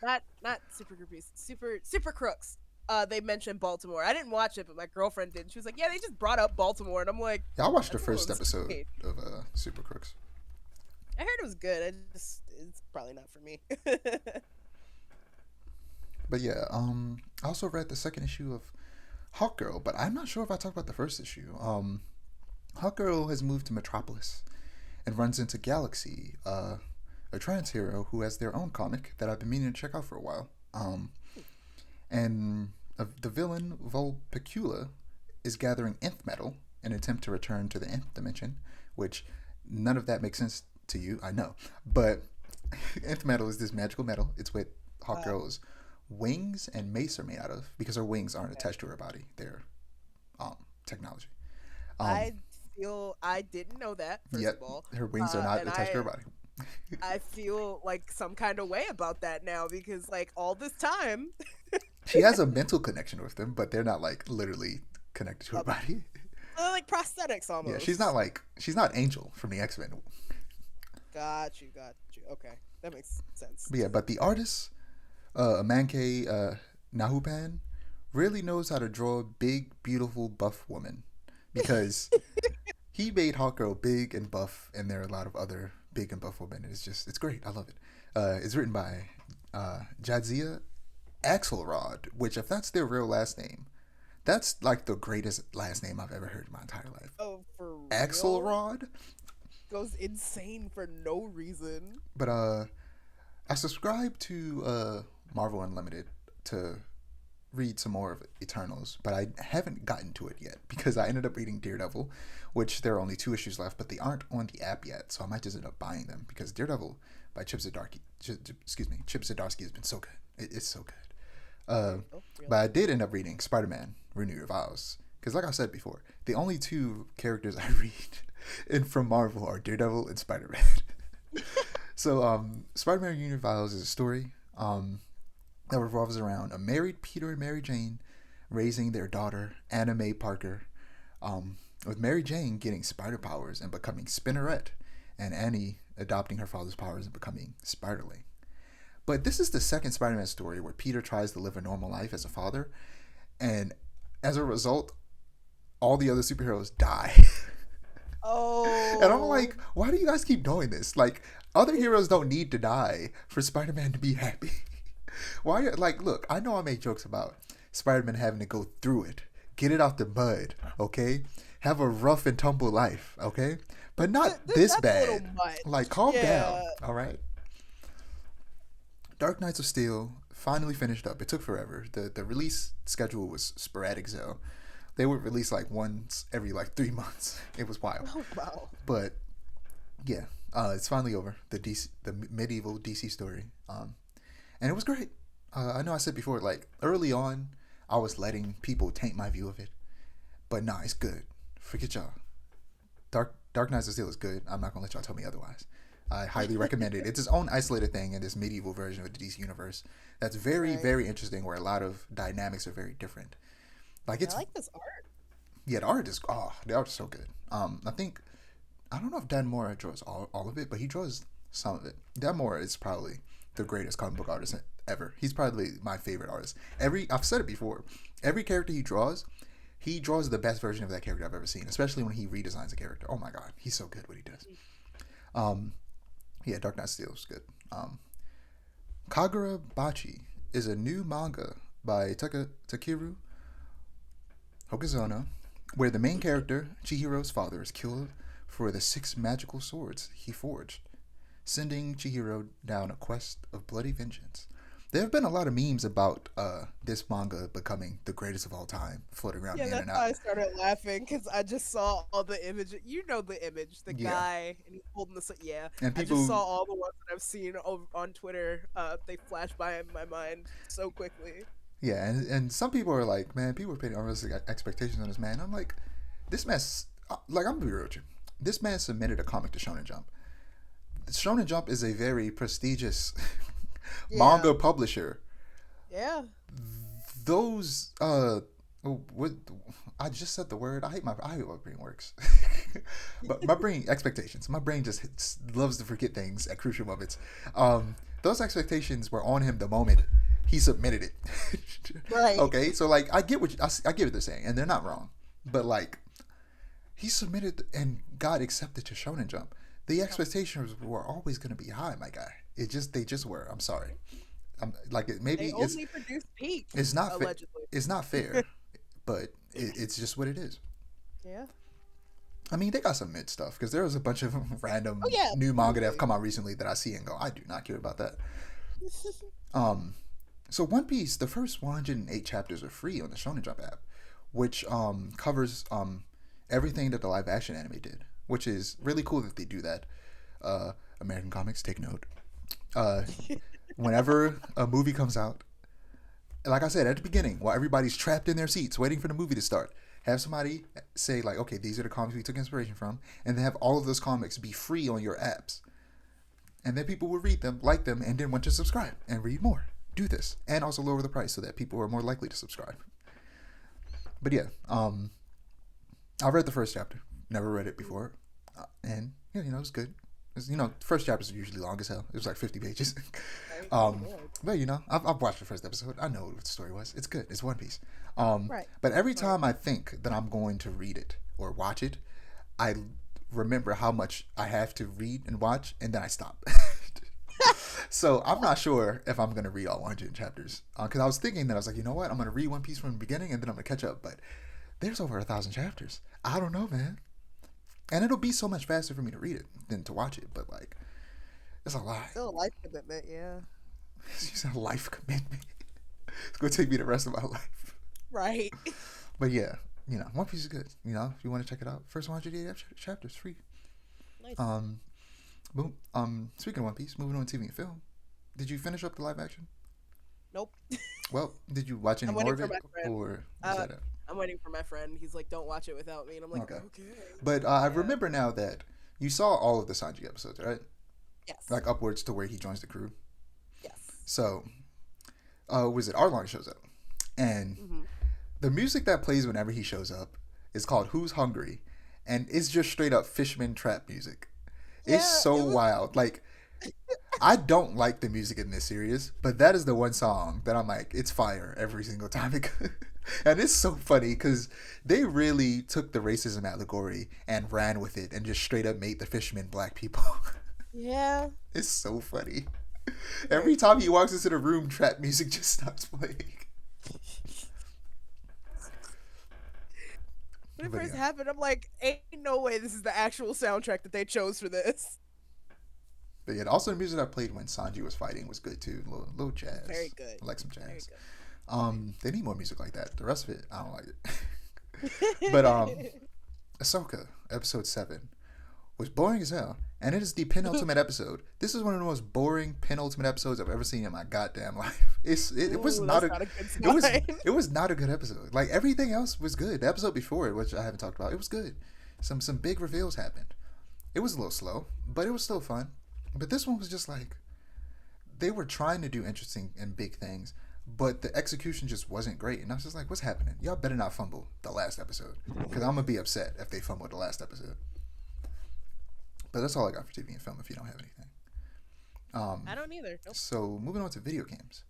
Groupies, not Super Groupies, Super Crooks. They mentioned Baltimore. I didn't watch it, but my girlfriend did. She was like, "Yeah, they just brought up Baltimore," and I'm like, Yeah, I watched the "That's a first little episode strange." of Super Crooks. I heard it was good. It's probably not for me. But yeah, I also read the second issue of Hawkgirl, but I'm not sure if I talked about the first issue. Hawkgirl has moved to Metropolis and runs into Galaxy, a trans hero who has their own comic that I've been meaning to check out for a while. And the villain Vulpecula is gathering nth metal in an attempt to return to the nth dimension, which none of that makes sense to you, I know. But nth metal is this magical metal. It's what Hawkgirl's wings and mace are made out of because her wings aren't attached to her body. They're technology. I I didn't know that, first Yet of all. her wings are not And attached to her body. I feel like some kind of way about that now because like all this time She has a mental connection with them, but they're not like literally connected to her body. they're like prosthetics almost. Yeah, she's not Angel from the X-Men. Got you. Okay. That makes sense. But yeah, but the artist, Manke Nahupan, really knows how to draw a big, beautiful, buff woman because he made Hawkgirl big and buff, and there are a lot of other big and buff women. It's great. I love it. It's written by Jadzia Axelrod, which if that's their real last name, that's like the greatest last name I've ever heard in my entire life. Oh, for real? Axelrod Goes insane for no reason. But I subscribe to Marvel Unlimited to read some more of Eternals, but I haven't gotten to it yet because I ended up reading Daredevil, which there are only 2 issues left, but they aren't on the app yet, so I might just end up buying them because Daredevil by Chip Zdarsky has been so good. It's so good. Really? But I did end up reading Spider-Man: Renew Your Vows because, like I said before, the only 2 characters I read from Marvel are Daredevil and Spider-Man. So, Spider-Man: Renew Your Vows is a story that revolves around a married Peter and Mary Jane raising their daughter, Anna Mae Parker, with Mary Jane getting spider powers and becoming Spinneret, and Annie adopting her father's powers and becoming Spiderling. But this is the second Spider-Man story where Peter tries to live a normal life as a father, and as a result, all the other superheroes die. Oh. And I'm like, why do you guys keep doing this? Like, other heroes don't need to die for Spider-Man to be happy. Why? Like, look, I know I made jokes about Spider-Man having to go through it, get it out the mud, okay? Have a rough and tumble life, okay? But not this bad. Like, calm down, all right? Dark Knights of Steel finally finished up. It took forever. The release schedule was sporadic, so they would release like once every like 3 months. It was wild. Oh, wow. But yeah, it's finally over. The medieval DC story, and it was great. I know I said before, like early on, I was letting people taint my view of it, but nah, it's good. Forget y'all. Dark Knights of Steel is good. I'm not gonna let y'all tell me otherwise. I highly recommend it. It's its own isolated thing in this medieval version of the DC universe. That's very, very interesting. Where a lot of dynamics are very different. Like I like this art. Yeah, the art is so good. I don't know if Dan Mora draws all of it, but he draws some of it. Dan Mora is probably the greatest comic book artist ever. He's probably my favorite artist. I've said it before. Every character he draws the best version of that character I've ever seen. Especially when he redesigns a character. Oh my god, he's so good what he does. Yeah, Dark Knight Steel is good. Kagura Bachi is a new manga by Takeru Hokuzono, where the main character, Chihiro's father, is killed for the 6 magical swords he forged, sending Chihiro down a quest of bloody vengeance. There have been a lot of memes about this manga becoming the greatest of all time, floating around the internet. Yeah, that's why I started laughing, because I just saw all the images. You know the image, the guy, and he's holding the... Yeah, and I just saw all the ones that I've seen on Twitter. They flash by in my mind so quickly. Yeah, and some people are like, man, people are putting unrealistic expectations on this man. I'm like, this man, like, I'm gonna be real with you. This man submitted a comic to Shonen Jump. Shonen Jump is a very prestigious manga publisher. Yeah. Those, Oh, what? I just said the word. I hate my brain works. But my brain expectations. My brain just loves to forget things at crucial moments. Those expectations were on him the moment he submitted it. Right. Okay, so like I get I get what they're saying, and they're not wrong. But like he submitted and got accepted to Shonen Jump. The expectations were always going to be high, my guy. They just were. I'm sorry. Like maybe They only produce Peak, it's not allegedly. it's not fair, but it's just what it is. Yeah. I mean, they got some mid stuff because there was a bunch of Oh random yeah, new manga that have absolutely. come out recently that I see and go, I do not care about that. Um, so One Piece, the first 108 chapters are free on the Shonen Jump app, which covers everything that the live action anime did, which is really cool that they do that. American comics, take note. Uh, Whenever a movie comes out, like I said at the beginning, while everybody's trapped in their seats waiting for the movie to start, have somebody say like, okay, these are the comics we took inspiration from, and then have all of those comics be free on your apps, and then people will read them, like them, and then want to subscribe and read more. Do this, and also lower the price so that people are more likely to subscribe. But yeah, I read the first chapter, never read it before, and yeah, it was good. First chapters are usually long as hell. It was like 50 pages. Right. Oh boy. But I've watched the first episode. I know what the story was. It's good. It's One Piece. Right. But every Right. time I think that I'm going to read it or watch it, I remember how much I have to read and watch, and then I stop. So I'm not sure if I'm gonna read all 100 chapters because I was thinking that I was like, you know what, I'm gonna read One Piece from the beginning and then I'm gonna catch up. But there's over 1,000 chapters. I don't know, man. And it'll be so much faster for me to read it than to watch it. But like, it's a lot. Still a life commitment, yeah. It's just a life commitment. It's gonna take me the rest of my life. Right. But yeah, One Piece is good. If you want to check it out, first 188 chapters free. Nice. Boom. Speaking of One Piece, moving on to TV and film. Did you finish up the live action? Nope. Well, did you watch any I'm more waiting of for it, my friend. or was that it? I'm waiting for my friend. He's like, "Don't watch it without me," and I'm like, Okay. "Okay." But I Yeah. remember now that you saw all of the Sanji episodes, right? Yes. Like upwards to where he joins the crew. Yes. So, was it Arlong shows up, and Hmm. the music that plays whenever he shows up is called "Who's Hungry," and it's just straight up Fishman trap music. It's Yeah. so It was. wild. Like, I don't like the music in this series, but that is the one song that I'm like, it's fire every single time and it's so funny because they really took the racism allegory and ran with it and just straight up made the fishermen black people. Yeah. It's so funny. Very Every time he funny. walks into the room, trap music just starts playing. When it But first yeah, happened, I'm like, "Ain't no way this is the actual soundtrack that they chose for this." but yeah. Also, the music I played when Sanji was fighting was good too. Little Very jazz. good. I like some Very jazz. good. They need more music like that. The rest of it, I don't like it. But Right. Ahsoka episode 7 was boring as hell, and it is the penultimate episode. This is one of the most boring penultimate episodes I've ever seen in my goddamn life. It was Ooh, not that's a not a good it was sign. it was not a good episode. Like everything else was good. The episode before it, which I haven't talked about, it was good. Some big reveals happened. It was a little slow, but it was still fun. But this one was just like they were trying to do interesting and big things, but the execution just wasn't great. And I was just like, what's happening? Y'all better not fumble the last episode, because I'm gonna be upset if they fumble the last episode. But that's all I got for TV and film. If you don't have anything, I don't either. Nope. so moving on to video games.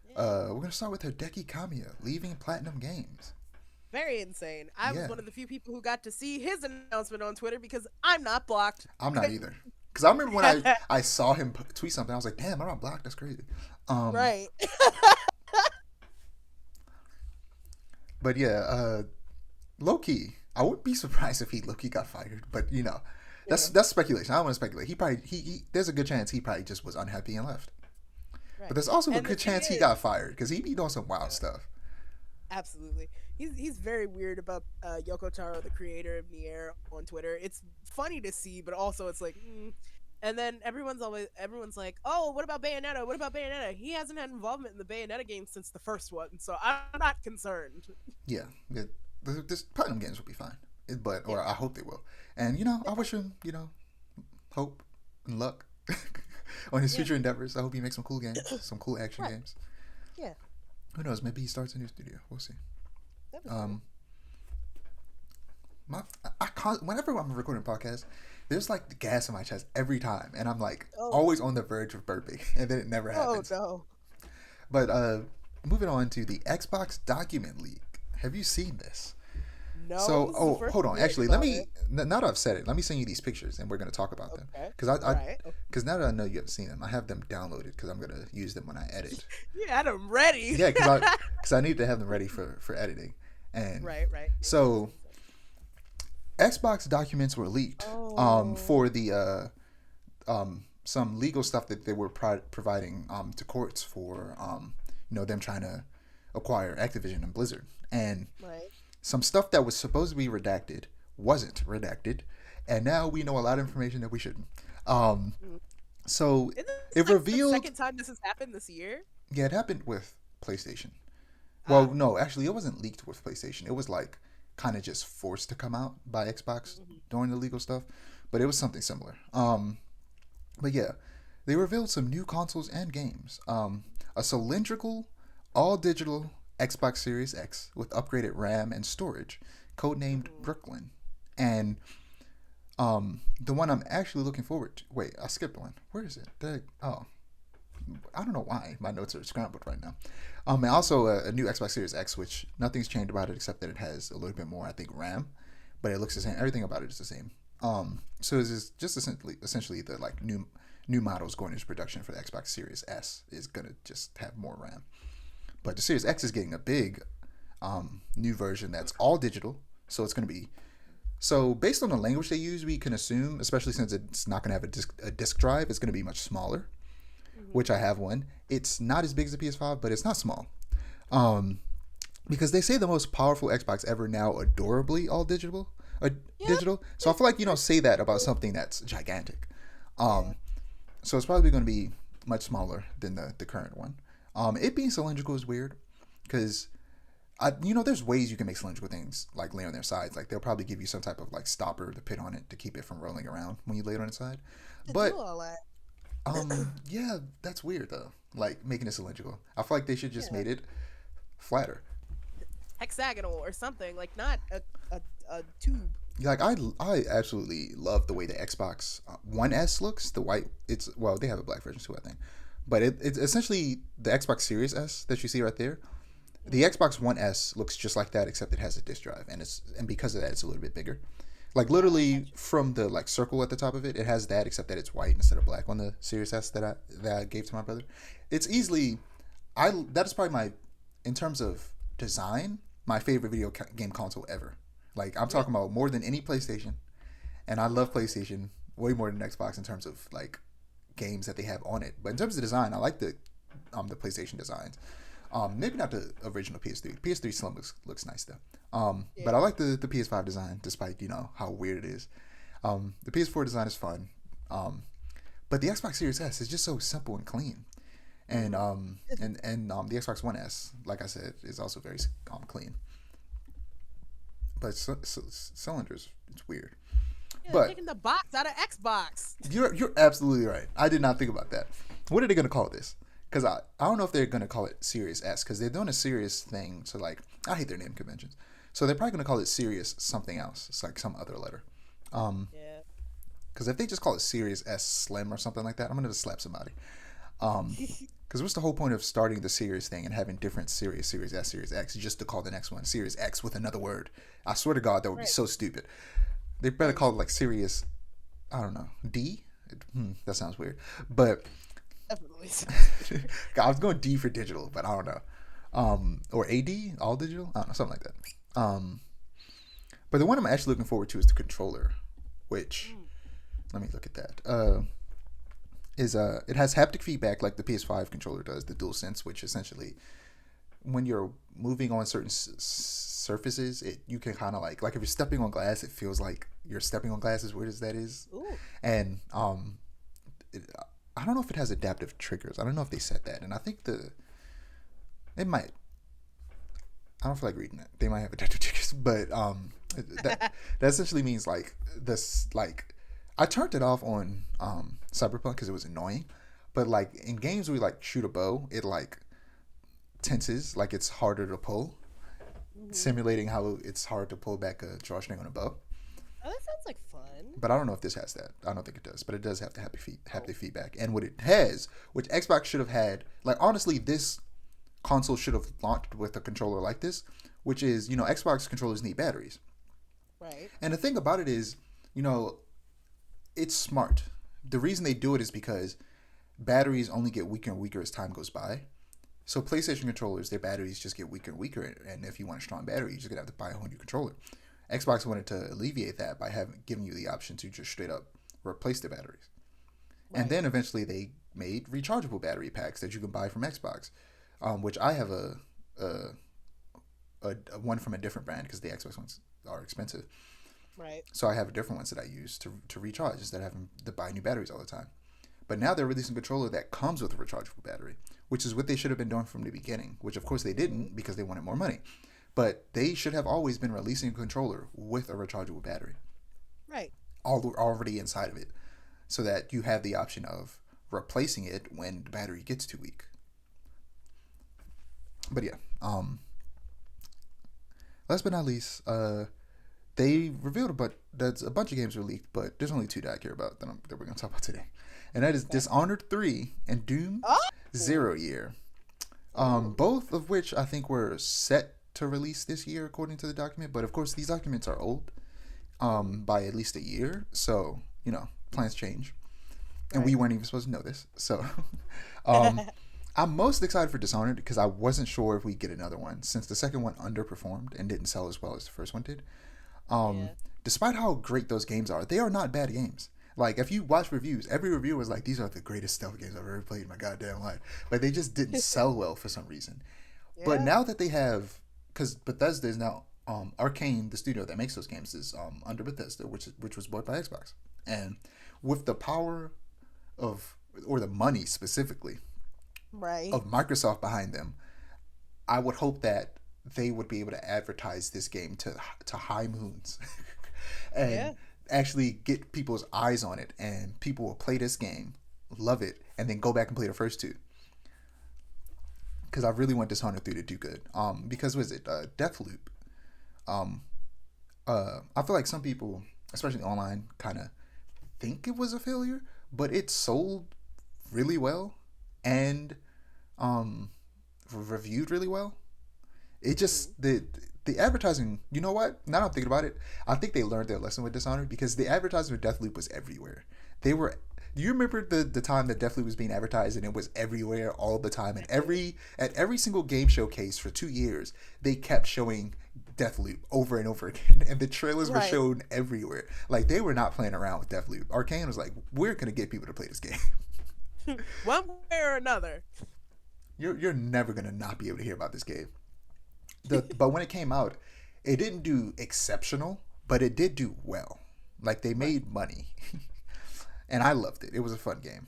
Yeah. We're gonna start with Hideki Kamiya leaving Platinum Games. Very insane. I was Yeah, one of the few people who got to see his announcement on Twitter because I'm not blocked. I'm not either. Because I remember when I saw him tweet something, I was like, damn, I'm not blocked. That's crazy. Um, Right. but yeah, low key, I wouldn't be surprised if he low key got fired. But Yeah. that's speculation. I don't want to speculate. He probably there's a good chance he probably just was unhappy and left. But Right. there's also a And the good thing chance he is, got fired because he be doing some wild yeah, stuff. absolutely. He's very weird about Yoko Taro, the creator of Nier, on Twitter. It's funny to see, but also it's like, And then everyone's like, "Oh, what about Bayonetta? What about Bayonetta? He hasn't had involvement in the Bayonetta game since the first one, so I'm not concerned." Yeah, this Platinum Games will be fine. Yeah. Or I hope they will. And I wish him hope and luck on his Yeah. future endeavors. I hope he makes some cool games, some cool action Right. games. Yeah. Who knows? Maybe he starts a new studio. We'll see. That'd be cool. Um, I can't, whenever I'm recording a podcast, there's like the gas in my chest every time, and I'm like Oh, always on the verge of burping, and then it never oh happens. no. But moving on to the Xbox document leak. Have you seen this? No, So, this is the oh, first hold I'm on. hearing Actually, let about me. it. Now that I've said it, let me send you these pictures, and we're gonna talk about them. Okay. Because All right. because now that I know you haven't seen them, I have them downloaded because I'm gonna use them when I edit. You had them ready. Yeah, because I need to have them ready for editing, and Right, right. Makes so sense. Xbox documents were leaked Oh. for the some legal stuff that they were providing to courts for them trying to acquire Activision and Blizzard, and Right. some stuff that was supposed to be redacted wasn't redacted, and now we know a lot of information that we shouldn't. Um, Mm. so Isn't this it like the revealed, second time this has happened this year? yeah, it happened with PlayStation. Well, Ah. no, actually, it wasn't leaked with PlayStation. It was like kind of just forced to come out by Xbox Mhm. during the legal stuff, but it was something similar. But yeah, they revealed some new consoles and games. A cylindrical, all digital Xbox Series X with upgraded RAM and storage, codenamed Mhm. Brooklyn. And the one I'm actually looking forward to. Wait, I skipped one. Where is it? Oh, I don't know why my notes are scrambled right now. And also a new Xbox Series X, which nothing's changed about it except that it has a little bit more, I think, RAM, but it looks the same. Everything about it is the same. So this is just essentially the like new models going into production for the Xbox Series S is gonna just have more RAM. But the Series X is getting a big new version that's all digital, so it's gonna be so based on the language they use, we can assume, especially since it's not gonna have a disk drive, it's gonna be much smaller, which Mhm. I have one. It's not as big as the PS5, but it's not small. Um, because they say the most powerful Xbox ever now adorably all digital, uh, Yeah. digital. So I feel like you don't say that about something that's gigantic. Yeah. Um, so it's probably going to be much smaller than the current one. It being cylindrical is weird because there's ways you can make cylindrical things like lay on their sides. Like they'll probably give you some type of like stopper to put on it to keep it from rolling around when you lay it on its side. To do But all that. yeah, that's weird though. Like making it cylindrical. I feel like they should just Yeah. made it flatter. Hexagonal or something like not a tube. Like I absolutely love the way the Xbox One S looks. The white, it's well, they have a black version too, I think, but it's essentially the Xbox Series S that you see right there. The Mhm. Xbox One S looks just like that, except it has a disk drive, and because of that, it's a little bit bigger. Like Ah, literally gotcha. from the like circle at the top of it, it has that, except that it's white instead of black on the Series S that I gave to my brother. It's easily, that is probably my, in terms of design, my favorite game console ever. Like I'm Really? talking about more than any PlayStation, and I love PlayStation way more than Xbox in terms of like games that they have on it. But in terms of design, I like the PlayStation designs. Maybe not the original PS3. PS3 Slim looks nice though. But I Yeah. like the PS5 design, despite how weird it is. The PS4 design is fun. Um, but the Xbox Series S is just so simple and clean, and Mhm. the Xbox One S, like I said, is also very clean. But cylinders, it's weird. Yeah, they're But taking the box out of Xbox. you're absolutely right. I did not think about that. What are they gonna call this? Because I don't know if they're gonna call it Series S because they're doing a serious thing. So like I hate their name conventions. So they're probably gonna call it Series something else. It's like some other letter. Um, Yeah. because if they just call it Series S Slim or something like that, I'm gonna just slap somebody. Um, because what's the whole point of starting the Series thing and having different Series S, Series X, just to call the next one Series X with another word? I swear to God, that would be Right. so stupid. They better Right. call it like Series, I don't know, D? That sounds weird. But Definitely sounds weird. I was going D for digital, but I don't know. Or AD, all digital? I don't know, something like that. But the one I'm actually looking forward to is the controller, which, Mm. let me look at that. It has haptic feedback like the PS5 controller does, the DualSense, which essentially when you're moving on certain surfaces, you can kind of like if you're stepping on glass, it feels like you're stepping on glass. As weird as that is, Ooh. and it, I don't know if it has adaptive triggers. I don't know if they said that, and I think it might. I don't feel like reading it. They might have adaptive triggers, but that essentially means like this like I turned it off on Cyberpunk because it was annoying, but like in games where you like shoot a bow, it like tenses, like it's harder to pull. Mm-hmm. simulating how it's hard to pull back a drawstring on a bow. Oh, that sounds like fun. But I don't know if this has that. I don't think it does. But it does have the Oh, haptic feedback. And what it has, which Xbox should have had, like honestly, this console should have launched with a controller like this, which is, Xbox controllers need batteries. right. And the thing about it is, you know, it's smart. The reason they do it is because batteries only get weaker and weaker as time goes by. So PlayStation controllers, their batteries just get weaker and weaker, and if you want a strong battery, you're just gonna have to buy a whole new controller. Xbox wanted to alleviate that by giving you the option to just straight up replace the batteries, and Right. then eventually they made rechargeable battery packs that you can buy from Xbox, which I have a one from a different brand because the Xbox ones are expensive. Right. So I have different ones that I use to recharge instead of having to buy new batteries all the time. But now they're releasing a controller that comes with a rechargeable battery, which is what they should have been doing from the beginning, which of course they Mm-hmm. didn't because they wanted more money. But they should have always been releasing a controller with a rechargeable battery Right. already inside of it so that you have the option of replacing it when the battery gets too weak. But yeah, last but not least, they revealed that's a bunch of games were leaked, but there's only two that I care about that we're going to talk about today. And that is Okay. Dishonored 3 and Doom Oh. Zero Year. Oh. Both of which I think were set to release this year according to the document, but of course these documents are old Mm-hmm. by at least a year, so plans change, and we Right. weren't even supposed to know this. So um, I'm most excited for Dishonored because I wasn't sure if we'd get another one since the second one underperformed and didn't sell as well as the first one did. Um, Yeah. Despite how great those games are, they are not bad games. Like if you watch reviews, every review was like, "These are the greatest stealth games I've ever played in my goddamn life." But they just didn't sell well for some reason. But Yeah. now that they have, because Bethesda is now Arcane, the studio that makes those games, is under Bethesda, which was bought by Xbox, and with the power of or the money specifically Right. of Microsoft behind them, I would hope that they would be able to advertise this game to high moons, and Yeah. actually get people's eyes on it, and people will play this game, love it, and then go back and play the first two. Because I really want Dishonored 3 to do good. Because was it Deathloop? Um, I feel like some people, especially online, kind of think it was a failure, but it sold really well and um, reviewed really well. It Mm-hmm. just the advertising. You know what? Now that I'm thinking about it, I think they learned their lesson with Dishonored because the advertising with Deathloop was everywhere. They were. Do you remember the time that Deathloop was being advertised and it was everywhere all the time? And I do. at every single game showcase for 2 years, they kept showing Deathloop over and over again, and the trailers were Right. shown everywhere. Like they were not playing around with Deathloop. Arcane was like, "We're gonna get people to play this game. One way or another. You're never gonna not be able to hear about this game." But when it came out, it didn't do exceptional, but it did do well. Like they Right. made money, and I loved it. It was a fun game.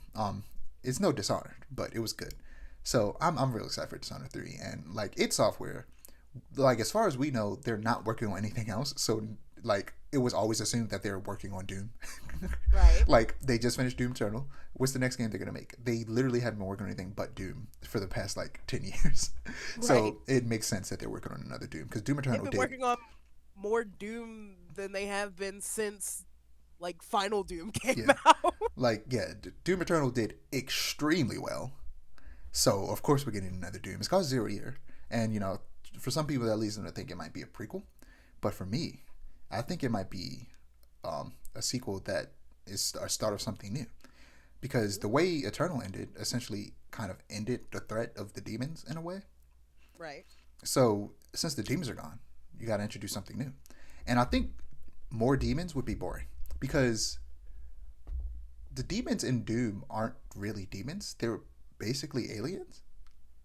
It's no Dishonored, but it was good. So I'm real excited for Dishonored 3, and like its software, like as far as we know, they're not working on anything else. So like it was always assumed that they're working on Doom. Right. Like they just finished Doom Eternal. What's the next game they're gonna make? They literally haven't been working on anything but Doom for the past like 10 years. Right. So it makes sense that they're working on another Doom because Doom They've Eternal been did. working on more Doom than they have been since like Final Doom came Yeah, out. like yeah, Doom Eternal did extremely well. So of course we're getting another Doom. It's called Zero Year, and for some people that leads them to think it might be a prequel, but for me, I think it might be a sequel that is a start of something new. Because the way Eternal ended essentially kind of ended the threat of the demons in a way. Right. So since the demons are gone, you got to introduce something new. And I think more demons would be boring because the demons in Doom aren't really demons. They're basically aliens.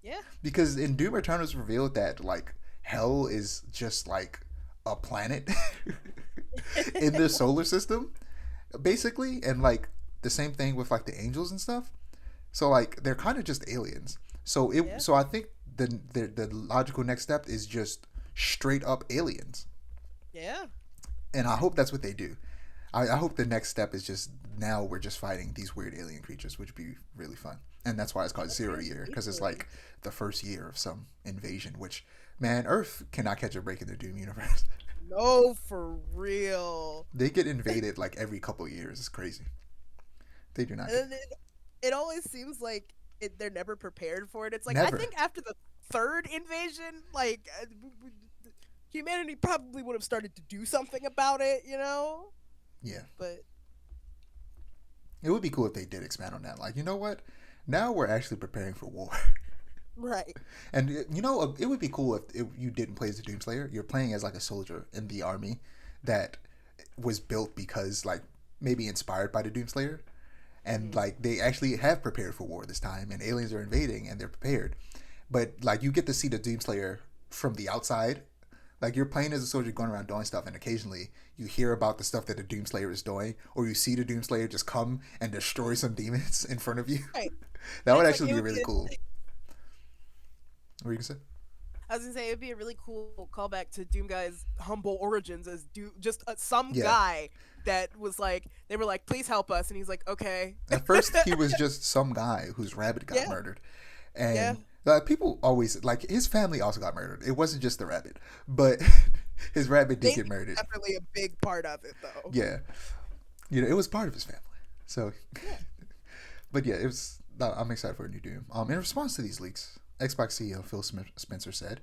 Yeah. Because in Doom Eternal it's revealed that like hell is just like a planet in the solar system basically, and like the same thing with like the angels and stuff. So like they're kind of just aliens. Yeah. So I think the logical next step is just straight up aliens, Yeah. and I hope that's what they do. I hope the next step is just now we're just fighting these weird alien creatures, which would be really fun. And that's why it's called Zero Okay, Year, because it's really? like the first year of some invasion. Which, man, Earth cannot catch a break in the Doom universe. No, for real. They get invaded like every couple years. It's crazy. They do not And get then it always seems like they're never prepared for it. It's like I never. think after the third invasion, like humanity probably would have started to do something about it, you know. Yeah, But it would be cool if they did expand on that. Like, you know what? Now we're actually preparing for war. right, And it would be cool if you didn't play as a Doomslayer. You're playing as like a soldier in the army that was built because like maybe inspired by the Doomslayer, and hmm like they actually have prepared for war this time, and aliens are invading and they're prepared. But like you get to see the Doomslayer from the outside. Like you're playing as a soldier going around doing stuff, and occasionally you hear about the stuff that the Doomslayer is doing, or you see the Doomslayer just come and destroy some demons in front of you. right. That And would it's like actually it be would really be. cool. What are you gonna say? I was gonna say it'd be a really cool callback to Doom Guy's humble origins as just some Yeah. guy that was like they were like, please help us, and he's like, okay, At first, he was just some guy whose rabbit got yeah, murdered, yeah. and people always like his family also got murdered. It wasn't just the rabbit, but his rabbit did They get murdered. definitely a big part of it though. Yeah, it was part of his family. So, Yeah. but yeah, it was. I'm excited for a new Doom. In response to these leaks, Xbox CEO Phil Spencer said,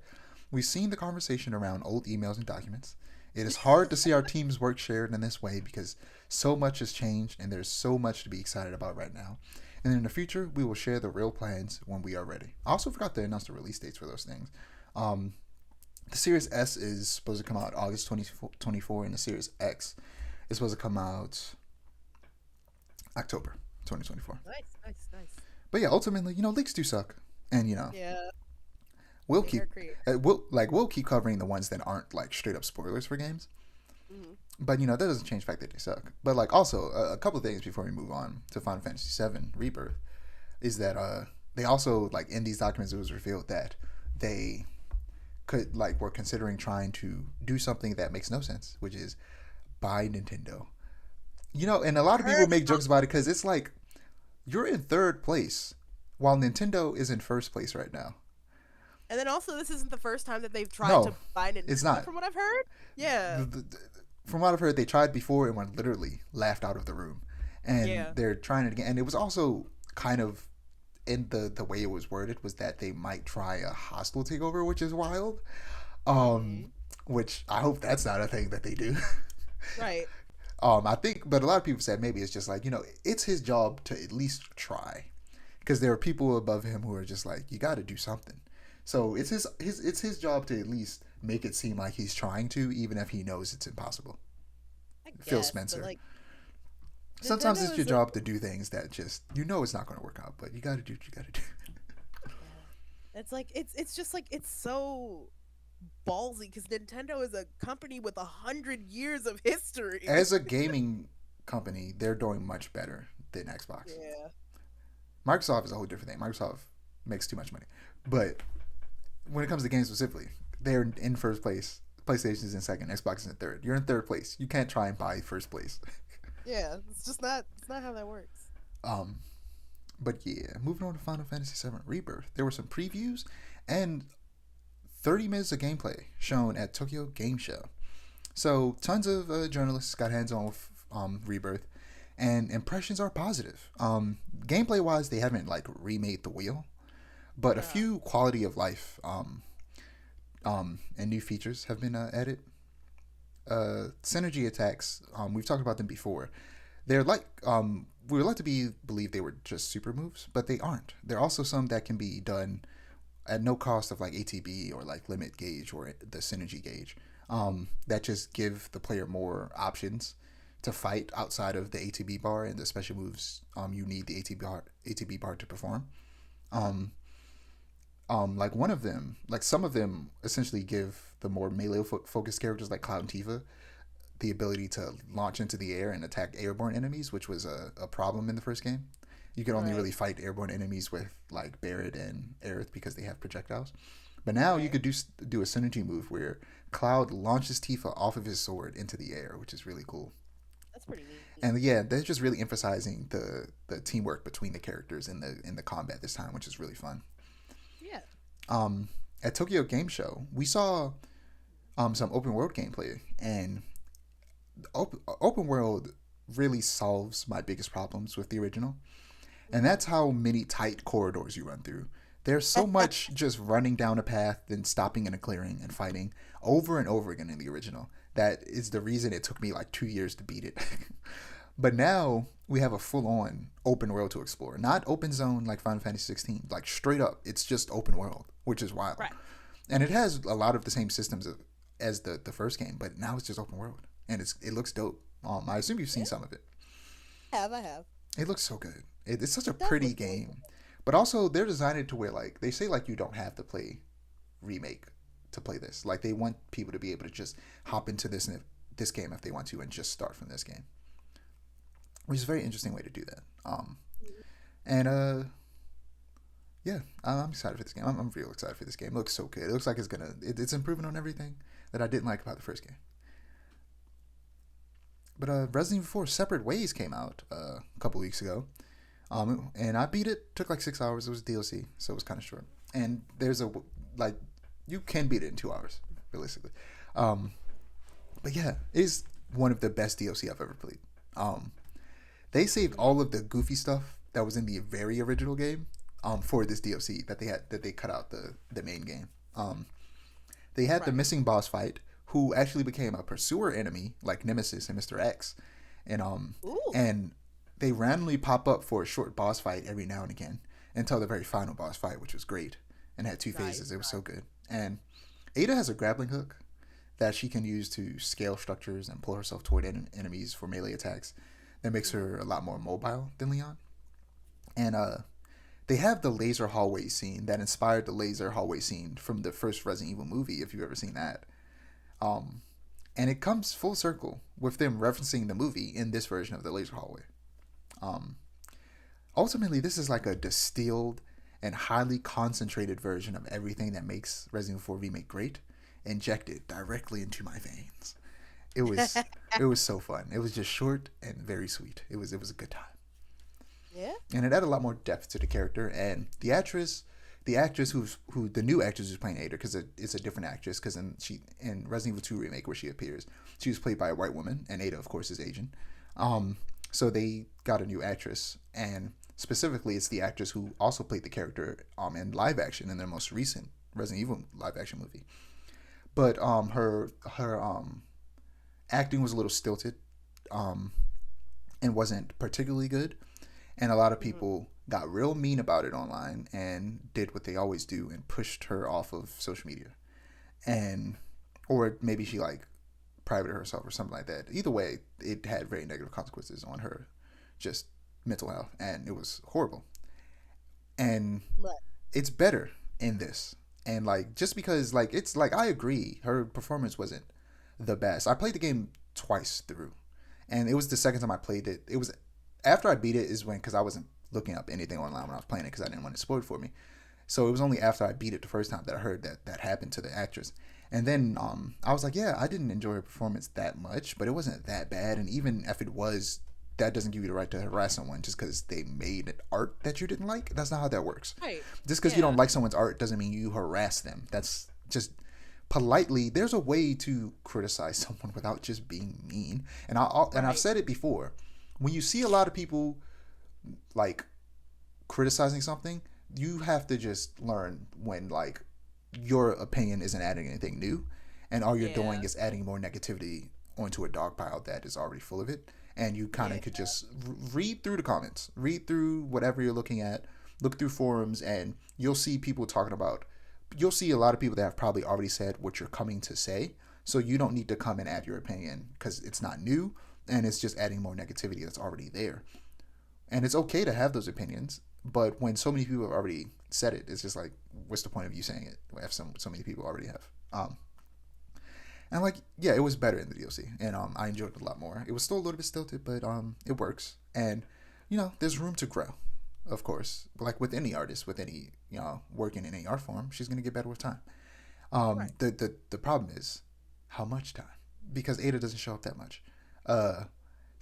"We've seen the conversation around old emails and documents. It is hard to see our team's work shared in this way because so much has changed and there's so much to be excited about right now. And in the future, we will share the real plans when we are ready." I also forgot to announce the release dates for those things. Um, the Series S is supposed to come out August 2024, and the Series X is supposed to come out October 2024. Nice, nice, nice. But yeah, ultimately, leaks do suck, and Yeah, we'll they keep are great. we'll keep covering the ones that aren't like straight up spoilers for games. hmm But that doesn't change the fact that they suck. But like also a couple of things before we move on to Final Fantasy VII Rebirth is that they also like in these documents it was revealed that they were considering trying to do something that makes no sense, which is buy Nintendo. And a lot of people Heard, make jokes about it because it's like you're in third place while Nintendo is in first place right now. and then also this isn't the first time that they've tried No, to buy it's Nintendo, not. from what I've heard. Yeah, From what I've heard, they tried before and were literally laughed out of the room, and yeah. they're trying it again. And it was also kind of in the way it was worded was that they might try a hostile takeover, which is wild. hmm Which I hope that's not a thing that they do. Right. I think, but a lot of people said maybe it's just like it's his job to at least try, because there are people above him who are just like you got to do something. So it's his job to at least make it seem like he's trying to, even if he knows it's impossible. I Phil guess, but Spencer. like Sometimes Nintendo it's your is like, job to do things that just it's not going to work out, but you got to do what you got to do. yeah. It's like it's just like it's so ballsy because Nintendo is a company with 100 years of history. As a gaming company, they're doing much better than Xbox. Yeah. Microsoft is a whole different thing. Microsoft makes too much money, but when it comes to games specifically, they're in first place. PlayStation is in second. Xbox is in third. You're in third place. You can't try and buy first place. Yeah, it's just not. It's not how that works. um, but yeah, moving on to Final Fantasy VII Rebirth. There were some previews and 30 minutes of gameplay shown at Tokyo Game Show. So tons of journalists got hands on with Rebirth, and impressions are positive. Gameplay wise, they haven't like remade the wheel, but a Yeah. few quality of life and new features have been added. Synergy attacks, we've talked about them before. They're like we would like to believe they were just super moves, but they aren't. There are also some that can be done at no cost of like ATB or like limit gauge or the synergy gauge. That just give the player more options to fight outside of the ATB bar and the special moves you need the ATB bar to perform. Um, like one of them, like some of them essentially give the more melee focused characters like Cloud and Tifa the ability to launch into the air and attack airborne enemies, which was a problem in the first game. You could only Right. really fight airborne enemies with like Barret and Aerith because they have projectiles. But now you Right. could do a synergy move where Cloud launches Tifa off of his sword into the air, which is really cool. That's pretty neat. And yeah, they're just really emphasizing the teamwork between the characters in the combat this time, which is really fun. Yeah. Um, at Tokyo Game Show, we saw some open world gameplay, and open world really solves my biggest problems with the original, and that's how many tight corridors you run through. There's so much just running down a path, then stopping in a clearing and fighting over and over again in the original. That is the reason it took me like 2 years to beat it. But now we have a full on open world to explore. Not open zone like Final Fantasy 16. Like straight up, it's just open world, which is wild. Right. And it has a lot of the same systems as the first game, but now it's just open world. And it looks dope. I assume you've seen Yeah. some of it. I have. It looks so good. It's such a It does pretty look really good. game. But also they're designed it to where like they say like you don't have to play remake to play this. Like they want people to be able to just hop into this game if they want to and just start from this game, which is a very interesting way to do that. And yeah, I'm excited for this game. I'm real excited for this game. It looks so good. It looks like it's improving on everything that I didn't like about the first game. But Resident Evil 4 Separate Ways came out a couple weeks ago. And I beat it. Took like 6 hours. It was DLC, so it was kind of short. And there's like you can beat it in 2 hours, realistically. But yeah, it's one of the best DLC I've ever played. They saved all of the goofy stuff that was in the very original game for this DLC that they cut out the main game. They had the Right. missing boss fight, who actually became a pursuer enemy like Nemesis and Mr. X, and Ooh. and they randomly pop up for a short boss fight every now and again until the very final boss fight, which was great and had two Nice. phases. It was so good. And Ada has a grappling hook that she can use to scale structures and pull herself toward enemies for melee attacks. That makes her a lot more mobile than Leon. And they have the laser hallway scene that inspired the laser hallway scene from the first Resident Evil movie, if you've ever seen that. Um, and it comes full circle with them referencing the movie in this version of the laser hallway. Um, Ultimately, this is like a distilled and highly concentrated version of everything that makes Resident Evil 4 Remake great, injected directly into my veins. It was it was so fun. It was just short and very sweet. It was a good time, Yeah. and it added a lot more depth to the character. And the actress who the new actress who's playing Ada, because it's a different actress. Because in Resident Evil 2 Remake where she appears, she was played by a white woman, and Ada of course is Asian. So they got a new actress, and specifically it's the actress who also played the character in live action in their most recent Resident Evil live action movie. But her acting was a little stilted, and wasn't particularly good, and a lot of Hmm. people got real mean about it online and did what they always do and pushed her off of social media, and or maybe she like privated herself or something like that. Either way, it had very negative consequences on her just mental health, and it was horrible. And Right. it's better in this. And like just because like it's like I agree her performance wasn't the best. I played the game twice through, and it was the second time I played it. It was after I beat it is when, because I wasn't looking up anything online when I was playing it because I didn't want it spoiled for me. So it was only after I beat it the first time that I heard that happened to the actress. And then I was like, yeah, I didn't enjoy her performance that much, but it wasn't that bad. And even if it was, that doesn't give you the right to harass someone just because they made an art that you didn't like. That's not how that works. Right. Just because you Yeah. don't like someone's art doesn't mean you harass them. That's just politely. There's a way to criticize someone without just being mean. And I've Right. said it before. When you see a lot of people like criticizing something, you have to just learn when like your opinion isn't adding anything new, and all you're doing Yeah. is adding more negativity onto a dog pile that is already full of it. And you kind Yeah. of could just read through the comments, read through whatever you're looking at, look through forums, and you'll see people talking about. You'll see a lot of people that have probably already said what you're coming to say. So you don't need to come and add your opinion because it's not new and it's just adding more negativity that's already there. And it's okay to have those opinions, but when so many people have already said it, it's just like, what's the point of you saying it if so many people already have? And like, yeah, it was better in the DLC, and I enjoyed it a lot more. It was still a little bit stilted, but it works, and there's room to grow, of course. Like with any artist, with any working in any art form, she's gonna get better with time. Right. The problem is how much time, because Ada doesn't show up that much. Uh,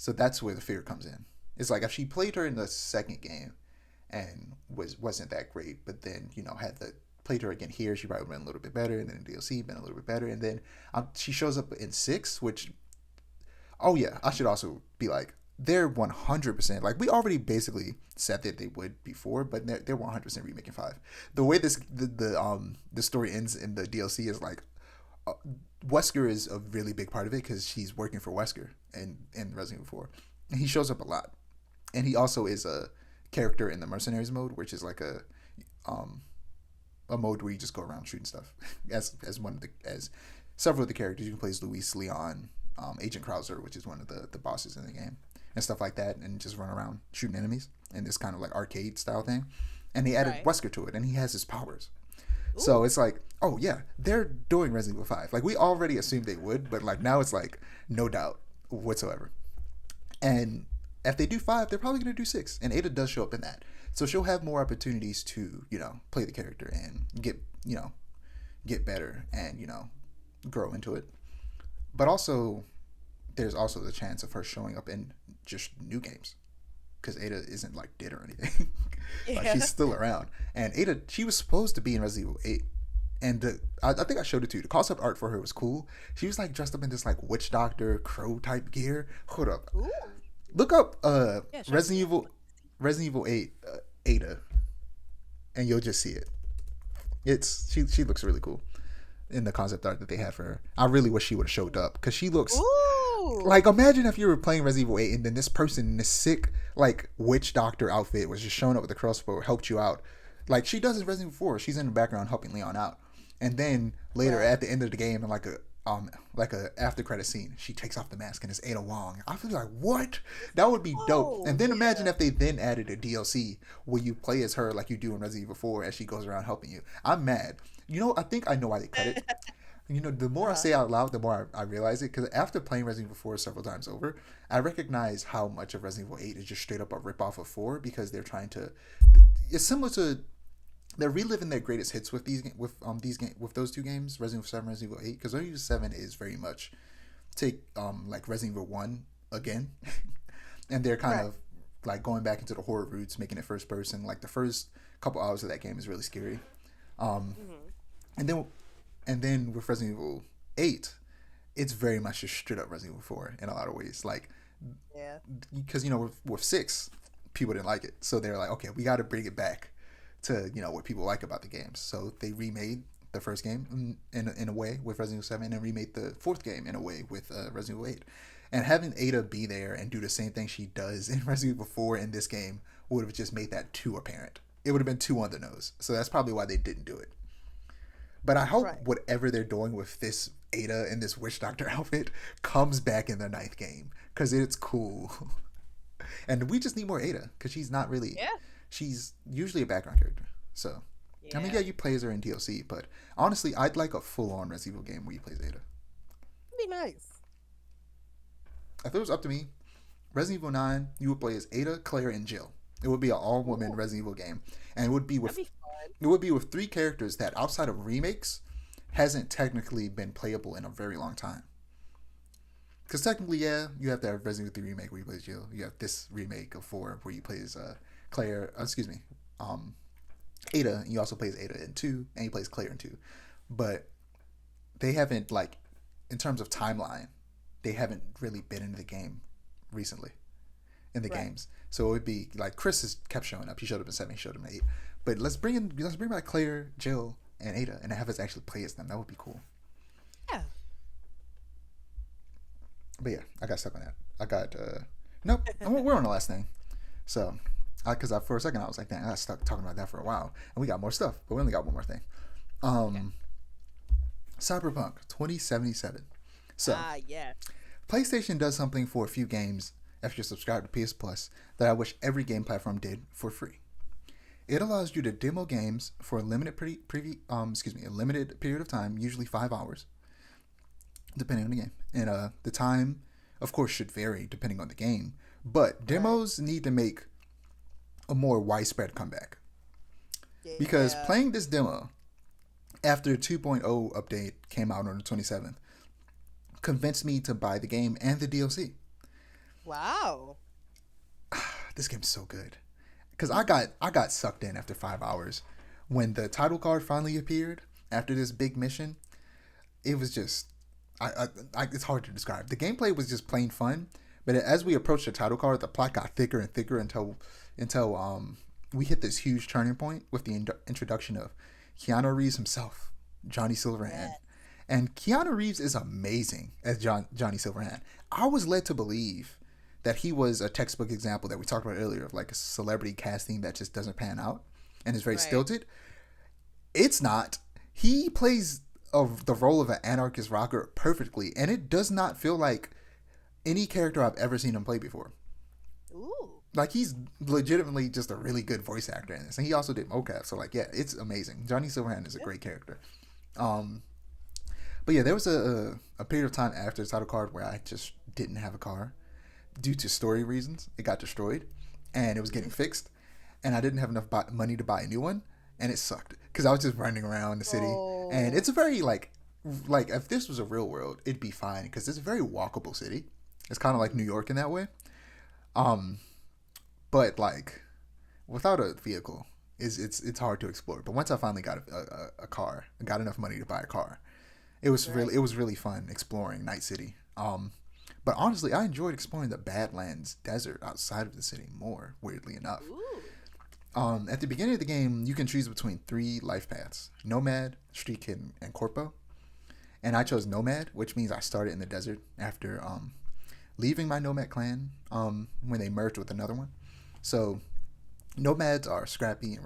So that's where the fear comes in. It's like if she played her in the second game and wasn't that great, but then had the played her again here, she probably went a little bit better, and then in DLC been a little bit better, and then she shows up in 6, which oh yeah, I should also be like they're 100% like we already basically said that they would before, but they're 100% remaking 5. The way the story ends in the DLC is like uh, Wesker is a really big part of it because she's working for Wesker in Resident Evil 4, and he shows up a lot, and he also is a character in the Mercenaries mode, which is like um a mode where you just go around shooting stuff as one of the as several of the characters. You can play as Luis, Leon, Agent Krauser, which is one of the bosses in the game, and stuff like that, and just run around shooting enemies in this kind of like arcade style thing. And he added Right. Wesker to it, and he has his powers. So Ooh. it's like, oh yeah, they're doing Resident Evil 5. Like we already assumed they would, but like now it's like no doubt whatsoever. And if they do 5, they're probably gonna do 6. And Ada does show up in that, so she'll have more opportunities to play the character and get better and grow into it. But also, there's also the chance of her showing up in just new games because Ada isn't like dead or anything. Like Yeah. she's still around. And Ada, she was supposed to be in Resident Evil 8. And I think I showed it to you. The concept art for her was cool. She was like dressed up in this like witch doctor crow type gear. Hold up, Ooh. look up Yeah. Sure. Resident Evil 8 Ada, and you'll just see it. It's she looks really cool in the concept art that they had for her. I really wish she would have showed up because she looks Ooh. like, imagine if you were playing Resident Evil 8 and then this person in this sick like witch doctor outfit was just showing up with a crossbow, helped you out like she does in Resident Evil 4. She's in the background helping Leon out, and then later Right. at the end of the game in like a after credit scene, she takes off the mask and it's Ada Wong. I feel like, what? That would be dope. Oh, And then imagine yeah. if they then added a DLC where you play as her like you do in Resident Evil 4 as she goes around helping you. I'm mad. I think I know why they cut it. The more I Uh-huh. say out loud, the more I realize it. Because after playing Resident Evil 4 several times over, I recognize how much of Resident Evil 8 is just straight up a ripoff of 4 because they're trying to. It's similar to they're reliving their greatest hits with with those two games, Resident Evil 7, Resident Evil 8, because Resident Evil 7 is very much take like Resident Evil 1 again, and they're kind Right. of like going back into the horror roots, making it first person. Like the first couple hours of that game is really scary, um, Hmm. and then with Resident Evil 8, it's very much just straight up Resident Evil 4 in a lot of ways. Like Yeah. because with 6, people didn't like it, so they're like, okay, we got to bring it back to what people like about the games. So they remade the first game in a way with Resident Evil 7, and remade the fourth game in a way with Resident Evil 8. And having Ada be there and do the same thing she does in Resident Evil 4 in this game would have just made that too apparent. It would have been too on the nose. So that's probably why they didn't do it. But I hope Right. whatever they're doing with this Ada in this witch doctor outfit comes back in the ninth game because it's cool. And we just need more Ada because she's not really. Yeah. She's usually a background character. So, I mean, Yeah. yeah, you play as her in DLC, but honestly, I'd like a full-on Resident Evil game where you play as Ada. It'd be nice. If it was up to me, Resident Evil 9, you would play as Ada, Claire, and Jill. It would be an all-woman Ooh. Resident Evil game, and it would be That'd with be fun. 3 characters that, outside of remakes, hasn't technically been playable in a very long time. Because technically, yeah, you have to have Resident Evil 3 remake where you play as Jill. You have this remake of 4 where you play as Claire. Excuse me, Ada. And you also play as Ada in 2, and you play as Claire in 2. But they haven't in terms of timeline, they haven't really been in the game recently in the Right. games. So it would be like Chris has kept showing up. He showed up in 7. He showed up in 8. But let's bring back Claire, Jill, and Ada, and have us actually play as them. That would be cool. Yeah. But yeah, I got stuck on that. I got nope. We're on the last thing. So, because for a second I was like, dang, I got stuck talking about that for a while, and we got more stuff, but we only got one more thing. Cyberpunk 2077. So, Yeah. PlayStation does something for a few games if you're subscribed to PS Plus that I wish every game platform did for free. It allows you to demo games for a limited a limited period of time, usually 5 hours, depending on the game. And the time, of course, should vary depending on the game. But demos need to make a more widespread comeback. Because Yeah. playing this demo after 2.0 update came out on the 27th convinced me to buy the game and the DLC. Wow. This game's so good. Because I got sucked in after 5 hours. When the title card finally appeared after this big mission, it was just it's hard to describe. The gameplay was just plain fun, but as we approached the title card, the plot got thicker and thicker until we hit this huge turning point with the introduction of Keanu Reeves himself, Johnny Silverhand. And Keanu Reeves is amazing as Johnny Silverhand. I was led to believe that he was a textbook example that we talked about earlier of like a celebrity casting that just doesn't pan out and is very stilted. It's not. He plays the role of an anarchist rocker perfectly, and it does not feel like any character I've ever seen him play before. Ooh. Like, he's legitimately just a really good voice actor in this, and he also did mocap. So like, yeah, it's amazing. Johnny Silverhand is a great character. But yeah, there was a period of time after the title card where I just didn't have a car due to story reasons. It got destroyed, and it was getting fixed, and I didn't have enough money to buy a new one, and it sucked because I was just running around the city, and it's a very like if this was a real world, it'd be fine because it's a very walkable city. It's kind of like New York in that way, but like without a vehicle, it's hard to explore. But once I finally got a car, I got enough money to buy a car. It was really fun exploring Night City. But honestly, I enjoyed exploring the Badlands desert outside of the city more, weirdly enough. At the beginning of the game, you can choose between 3 life paths: Nomad, Street Kid, and Corpo. And I chose Nomad, which means I started in the desert after leaving my Nomad clan when they merged with another one. So Nomads are scrappy and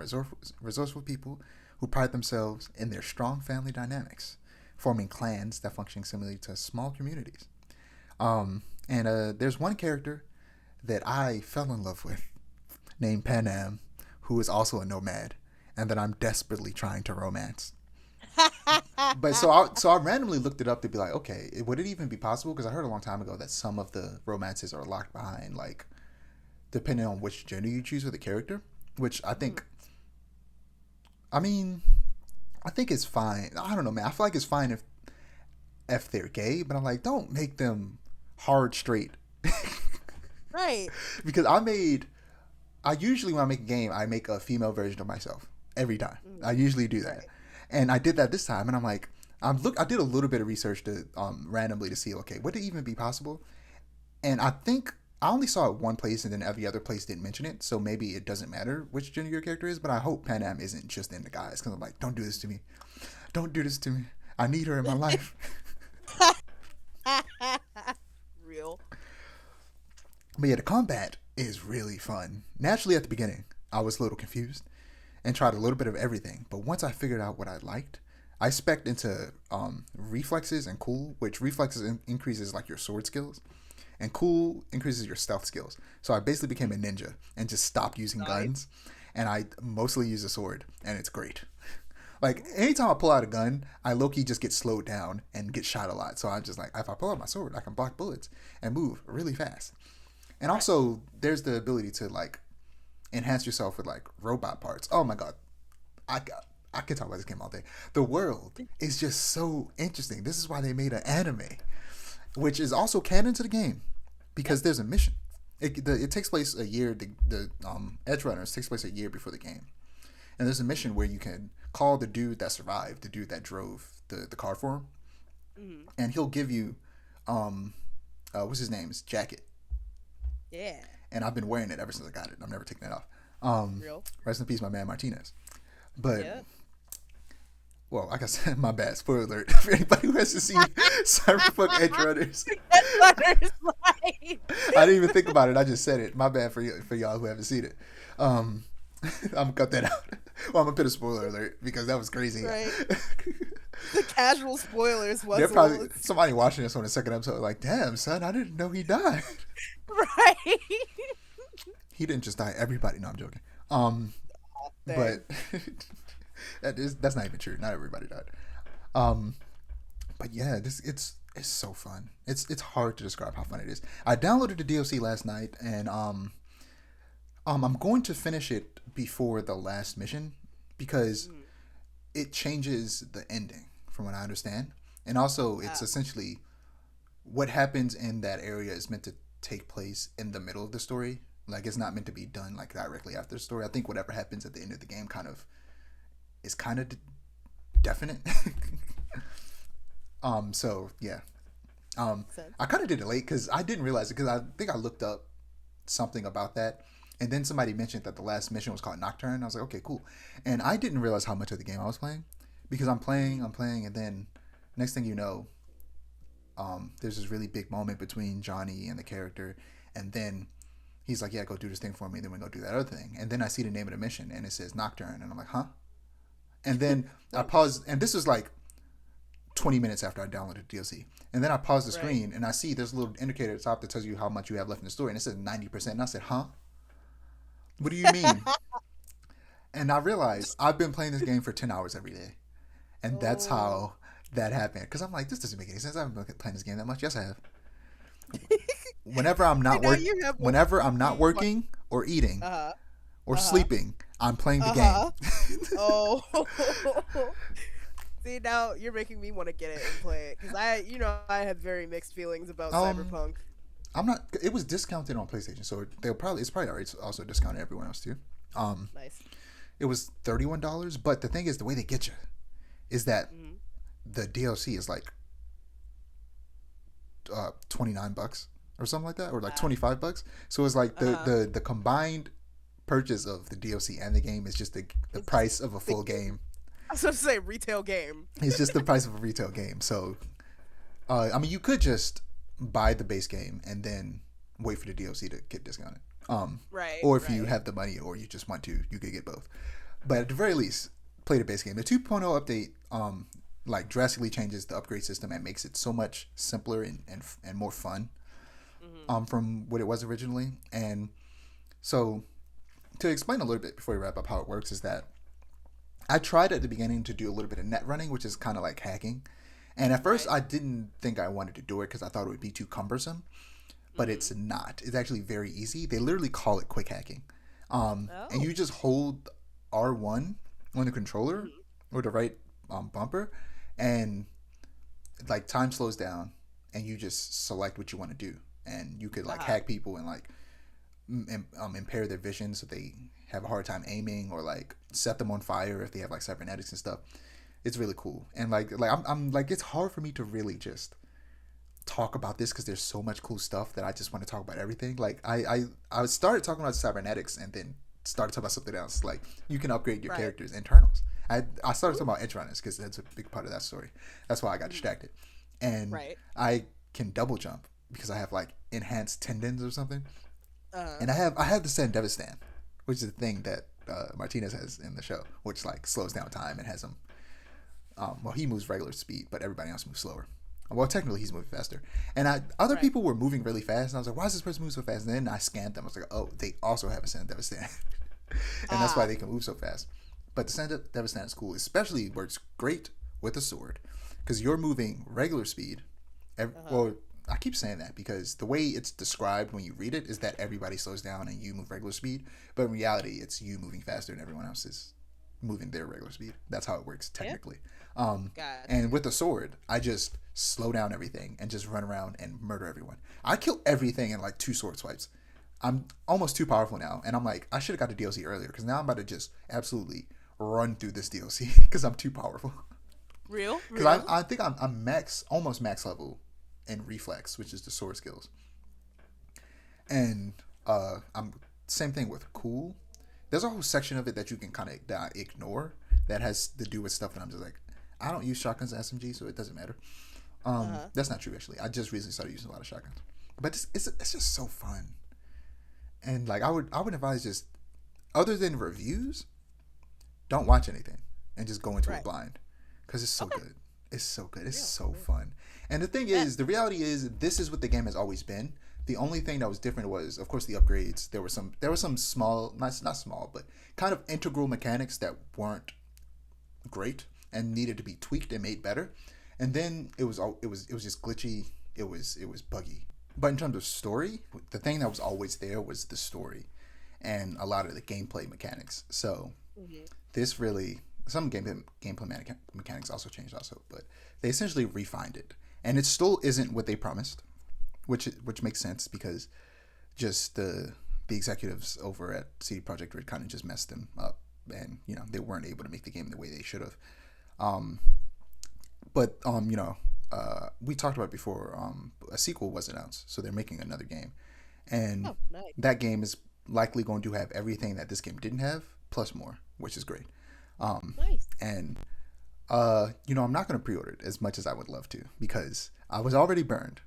resourceful people who pride themselves in their strong family dynamics, forming clans that function similarly to small communities. There's one character that I fell in love with named Panam, who is also a nomad, and that I'm desperately trying to romance. But so I randomly looked it up to be like, okay, would it even be possible? Because I heard a long time ago that some of the romances are locked behind, like, depending on which gender you choose for the character, which I think, I mean, I think it's fine. I don't know, man. I feel like it's fine if they're gay, but I'm like, don't make them hard straight. Right. Because I usually when I make a game, I make a female version of myself every time. I usually do that. Right. And I did that this time, and I'm like, I did a little bit of research to randomly to see, okay, would it even be possible? And I think I only saw it one place, and then every other place didn't mention it, so maybe it doesn't matter which gender your character is, but I hope Panam isn't just into guys, because I'm like, don't do this to me. Don't do this to me. I need her in my life. Real. But yeah, the combat is really fun. Naturally, at the beginning, I was a little confused and tried a little bit of everything. But once I figured out what I liked, I spec'd into reflexes and cool, which reflexes increases like your sword skills, and cool increases your stealth skills. So I basically became a ninja and just stopped using guns, and I mostly use a sword, and it's great. Like, anytime I pull out a gun, I low-key just get slowed down and get shot a lot. So I'm just like, if I pull out my sword, I can block bullets and move really fast. And also, there's the ability to, like, enhance yourself with, like, robot parts. Oh, my God. I could talk about this game all day. The world is just so interesting. This is why they made an anime, which is also canon to the game, because there's a mission. It takes place a year, the Edge Runners takes place a year before the game. And there's a mission where you can call the dude that survived, the dude that drove the car for him, and he'll give you, what's his name's jacket. Yeah. And I've been wearing it ever since I got it. I'm never taking it off. Real. Rest in peace, my man Martinez. But, well, like I said, my bad. Spoiler alert for anybody who hasn't seen Cyberpunk Edge Runners. I didn't even think about it. I just said it. My bad for y'all who haven't seen it. I'm gonna cut that out. Well, I'm gonna put a spoiler alert because that was crazy. Right. The casual spoilers. They're probably somebody watching this on the second episode like, damn, son, I didn't know he died. Right. He didn't just die. Everybody. No, I'm joking. But that's not even true. Not everybody died. But yeah, it's so fun. It's hard to describe how fun it is. I downloaded the DLC last night, and I'm going to finish it before the last mission because it changes the ending, from what I understand, and also it's essentially what happens in that area is meant to take place in the middle of the story. Like it's not meant to be done like directly after the story. I think whatever happens at the end of the game kind of definite. So yeah. Sense. I kind of did it late because I didn't realize it because I think I looked up something about that, and then somebody mentioned that the last mission was called Nocturne. I was like, okay, cool, and I didn't realize how much of the game I was playing because I'm playing, and then next thing you know, there's this really big moment between Johnny and the character, and then he's like, yeah, go do this thing for me, then we go do that other thing, and then I see the name of the mission and it says Nocturne, and I'm like, huh? And then I paused, and this was like 20 minutes after I downloaded the DLC. And then I paused the screen and I see there's a little indicator at the top that tells you how much you have left in the story. And it says 90%. And I said, huh? What do you mean? And I realized I've been playing this game for 10 hours every day. And that's Oh. how that happened. Because I'm like, this doesn't make any sense. I haven't been playing this game that much. Yes, I have. Whenever I'm See, not now you have one. whenever I'm not You want. working or eating Uh huh. or Uh huh. sleeping, I'm playing the Uh game. huh. Oh. See, now you're making me want to get it and play it because I have very mixed feelings about um, Cyberpunk. I'm not. It was discounted on PlayStation, so it's probably already also discounted everywhere else too. Um, Nice. it was $31, but the thing is, the way they get you is that Hmm. the DLC is like $29 or something like that, or like Wow. $25. So it's like Uh huh. the combined purchase of the DLC and the game is just the It's just price of a the, full game. I was going to say retail game. It's just the price of a retail game. So I mean, you could just buy the base game and then wait for the DLC to get discounted. Right. Or if you Right. have the money or you just want to, you could get both. But at the very least, play the base game. The 2.0 update, like drastically changes the upgrade system and makes it so much simpler and more fun, Hmm. from what it was originally. And so, to explain a little bit before we wrap up how it works is that I tried at the beginning to do a little bit of net running, which is kind of like hacking. And at first, Right. I didn't think I wanted to do it because I thought it would be too cumbersome. But Hmm. it's not. It's actually very easy. They literally call it quick hacking. And Oh. you just hold R1 on the controller Hmm. or the right bumper, and like time slows down, and you just select what you want to do, and you could Uh like huh. hack people and like impair their vision so they have a hard time aiming, or like set them on fire if they have like cybernetics and stuff. It's really cool, and I'm like it's hard for me to really just talk about this because there's so much cool stuff that I just want to talk about everything. Like I started talking about cybernetics and then started talking about something else. Like you can upgrade your Right. character's internals. I started talking Ooh. about edge runners because that's a big part of that story. That's why I got Hmm. distracted. And Right. I can double jump because I have like enhanced tendons or something. Uh huh. And I have the Sand Devastan, which is the thing that Martinez has in the show, which like slows down time and has him. Well, he moves regular speed, but everybody else moves slower. Well, technically, he's moving faster. And other Right. people were moving really fast, and I was like, "Why is this person moving so fast?" And then I scanned them. I was like, "Oh, they also have a Sand Devastan, and that's why Ah. they can move so fast." But the Sand Devastan is cool, especially works great with a sword, because you're moving regular speed. Uh huh. Well, I keep saying that because the way it's described when you read it is that everybody slows down and you move regular speed, but in reality, it's you moving faster than everyone else is moving their regular speed. That's how it works Yeah. technically. Um, and Gotcha. with the sword, I just slow down everything and just run around and murder everyone. I kill everything in like two sword swipes. I'm almost too powerful now, and I'm like, I should have got the DLC earlier because now I'm about to just absolutely run through this DLC because I'm too powerful. Real. Because Real. I think I'm almost max level in reflex, which is the sword skills, and I'm same thing with cool. There's a whole section of it that you can kind of that I ignore that has to do with stuff that I'm just like, I don't use shotguns and SMG, so it doesn't matter. Uh huh. That's not true actually. I just recently started using a lot of shotguns, but it's just so fun. And like I would advise just other than reviews, don't watch anything and just go into it Right. blind because it's so Okay. good. It's so good. It's Real. so Real. fun. And the thing Bet. is, the reality is, this is what the game has always been. The only thing that was different was, of course, the upgrades. There were some small, not small, but kind of integral mechanics that weren't great and needed to be tweaked and made better. And then it was just glitchy. It was buggy. But in terms of story, the thing that was always there was the story and a lot of the gameplay mechanics. So Hmm. this really some gameplay mechanics also changed also, but they essentially refined it, and it still isn't what they promised. which makes sense because just the executives over at CD Projekt Red kind of just messed them up, and they weren't able to make the game the way they should have. Um, but we talked about it before. A sequel was announced, so they're making another game, and Oh, nice. that game is likely going to have everything that this game didn't have plus more, which is great. Nice. And I'm not going to pre-order it as much as I would love to because I was already burned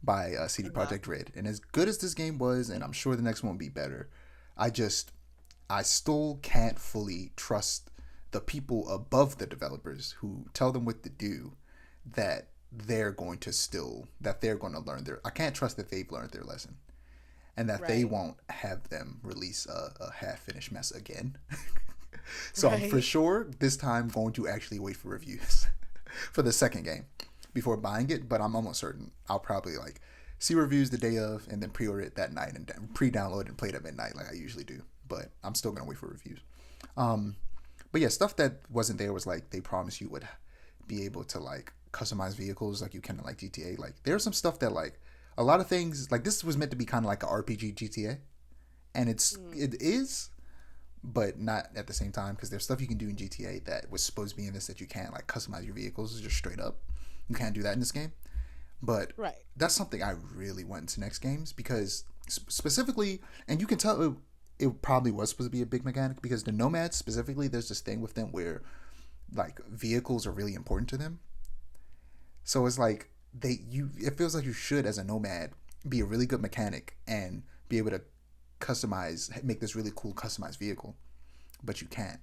by CD Uh-huh. Projekt Red, and as good as this game was, and I'm sure the next one will be better, I just I still can't fully trust the people above the developers who tell them what to do that they're going to learn their. I can't trust that they've learned their lesson and that they Right. won't have them release a half finished mess again. So I'm for Right. sure this time going to actually wait for reviews for the second game before buying it, but I'm almost certain I'll probably like see reviews the day of and then pre-order it that night and pre-download and play it at midnight like I usually do. But I'm still gonna wait for reviews. Um, but yeah, stuff that wasn't there was like they promised you would be able to like customize vehicles like you can in like GTA. Like there's some stuff that like a lot of things like this was meant to be kind of like a RPG GTA, and Mm. it is, but not at the same time because there's stuff you can do in GTA that was supposed to be in this that you can't like customize your vehicles just straight up. You can't do that in this game, but Right. that's something I really want into next games because specifically, and you can tell it probably was supposed to be a big mechanic because the nomads specifically, there's this thing with them where like vehicles are really important to them. So it's like it feels like you should as a nomad be a really good mechanic and be able to make this really cool customized vehicle, but you can't.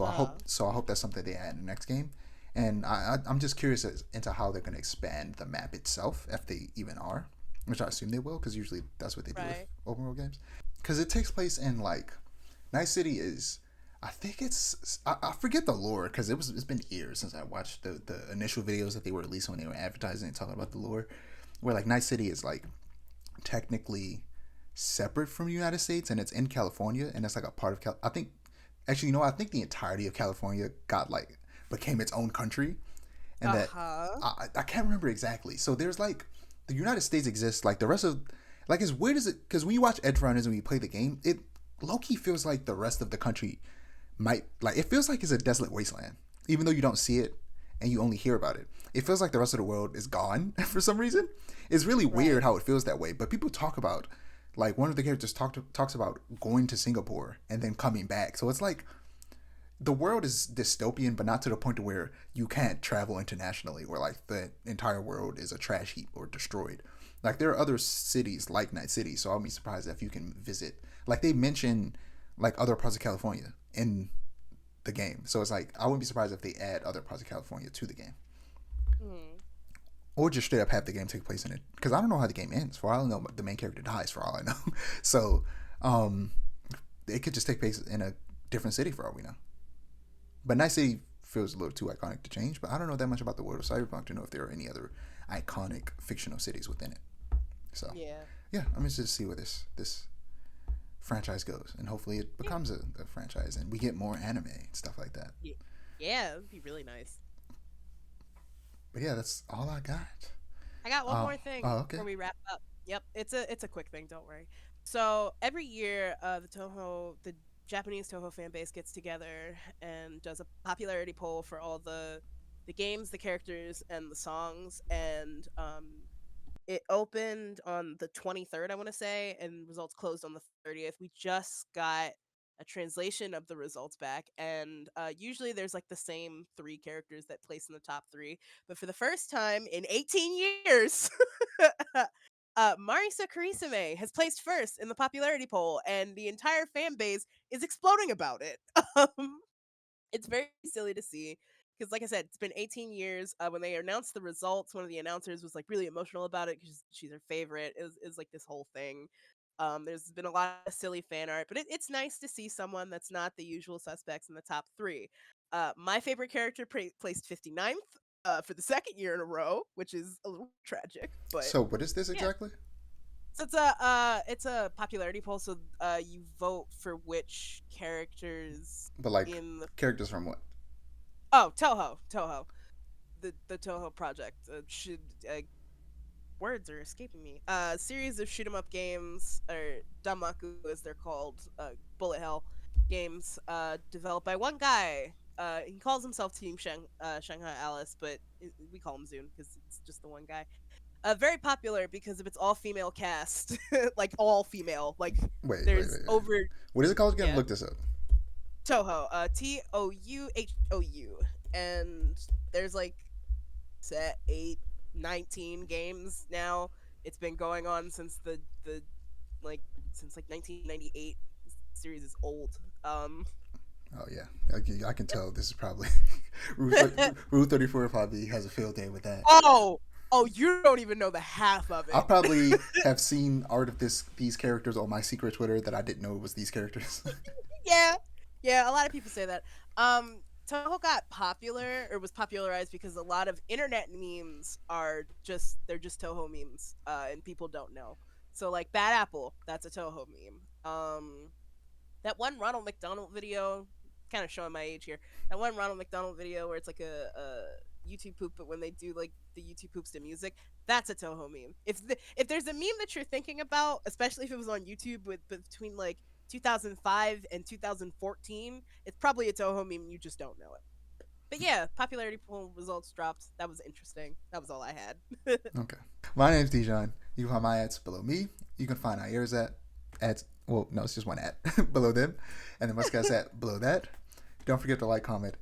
Uh, So I hope that's something they add in the next game. And I'm just curious into how they're going to expand the map itself, if they even are, which I assume they will, because usually that's what they do with right. open world games. Because it takes place in like Night City is, I think I forget the lore because it's been years since I watched the initial videos that they were releasing when they were advertising and talking about the lore, where like Night City is like technically separate from the United States and it's in California and it's like a part of I think actually I think the entirety of California got like became its own country, and that Uh-huh. I can't remember exactly. So there's like the United States exists, like the rest of like as weird as it because when you watch Edge Runners and when you play the game, it Loki feels like the rest of the country might like it feels like it's a desolate wasteland, even though you don't see it and you only hear about it. It feels like the rest of the world is gone for some reason. It's really weird Right. how it feels that way. But people talk about like one of the characters talks about going to Singapore and then coming back. So it's like the world is dystopian, but not to the point to where you can't travel internationally, where like the entire world is a trash heap or destroyed. Like there are other cities like Night City, so I'll be surprised if you can visit. Like they mention like other parts of California in the game, so it's like I wouldn't be surprised if they add other parts of California to the game, Hmm. or just straight up have the game take place in it. Because I don't know how the game ends. For all I know, the main character dies. For all I know, so um, it could just take place in a different city for all we know. But Night City feels a little too iconic to change. But I don't know that much about the world of Cyberpunk to know if there are any other iconic fictional cities within it. So Yeah. yeah, I'm just to see where this franchise goes, and hopefully it Yeah. becomes a franchise, and we get more anime and stuff like that. Yeah. Yeah, it'd be really nice. But yeah, that's all I got. I got one Oh, more thing oh, okay. before we wrap up. Yep, it's a quick thing, don't worry. So every year, the Japanese Toho fan base gets together and does a popularity poll for all the games, the characters, and the songs. And it opened on the 23rd, I want to say, and results closed on the 30th. We just got a translation of the results back, and usually there's like the same three characters that place in the top three, but for the first time in 18 years, Marisa Kurisame has placed first in the popularity poll, and the entire fan base is exploding about it. Um, it's very silly to see because, like I said, it's been 18 years. When they announced the results, one of the announcers was like really emotional about it because she's her favorite. Is like this whole thing. There's been a lot of silly fan art, but it's nice to see someone that's not the usual suspects in the top three. My favorite character placed 59th for the second year in a row, which is a little tragic, but So what is this yeah. exactly? So it's a popularity poll. So you vote for which characters But like in the characters from what? Oh, Toho, the Toho project should words are escaping me. Series of shoot 'em up games, or Damaku as they're called, bullet hell games, developed by one guy. He calls himself Team Shanghai Alice, but we call him Zune because it's just the one guy. Very popular because of its all female cast, like all female. Like there's Wait. over What is it called again? yeah Look this up. Touhou, Touhou, and there's like set 8, 19 games now. It's been going on since the like since like 1998. This series is old. Oh yeah, I can tell this is probably Rule 34 probably has a field day with that. Oh, you don't even know the half of I it. probably have seen art of these characters on my secret Twitter that I didn't know it was these characters. Yeah, yeah. A lot of people say that. Touhou got popular or was popularized because a lot of internet memes they're just Touhou memes, and people don't know. So like Bad Apple, that's a Touhou meme. That one Ronald McDonald video, kind of showing my age here. That one Ronald McDonald video where it's like a YouTube poop, but when they do like the YouTube poops to music, that's a Touhou meme. If there's a meme that you're thinking about, especially if it was on YouTube between like 2005 and 2014, it's probably a Touhou meme. You just don't know it. But yeah, popularity poll results dropped. That was interesting. That was all I had. Okay. My name's Dijon. You can find my ads below me. You can find Aiara's ads. Well, no, it's just one ad below them, and the Muskat's at below that. Don't forget to like, comment,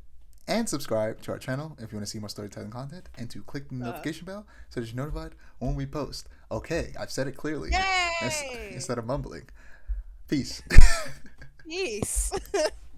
and subscribe to our channel if you want to see more storytelling content, and to click the notification bell so that you're notified when we post. Okay, I've said it clearly Yay! instead of mumbling. Peace. Peace.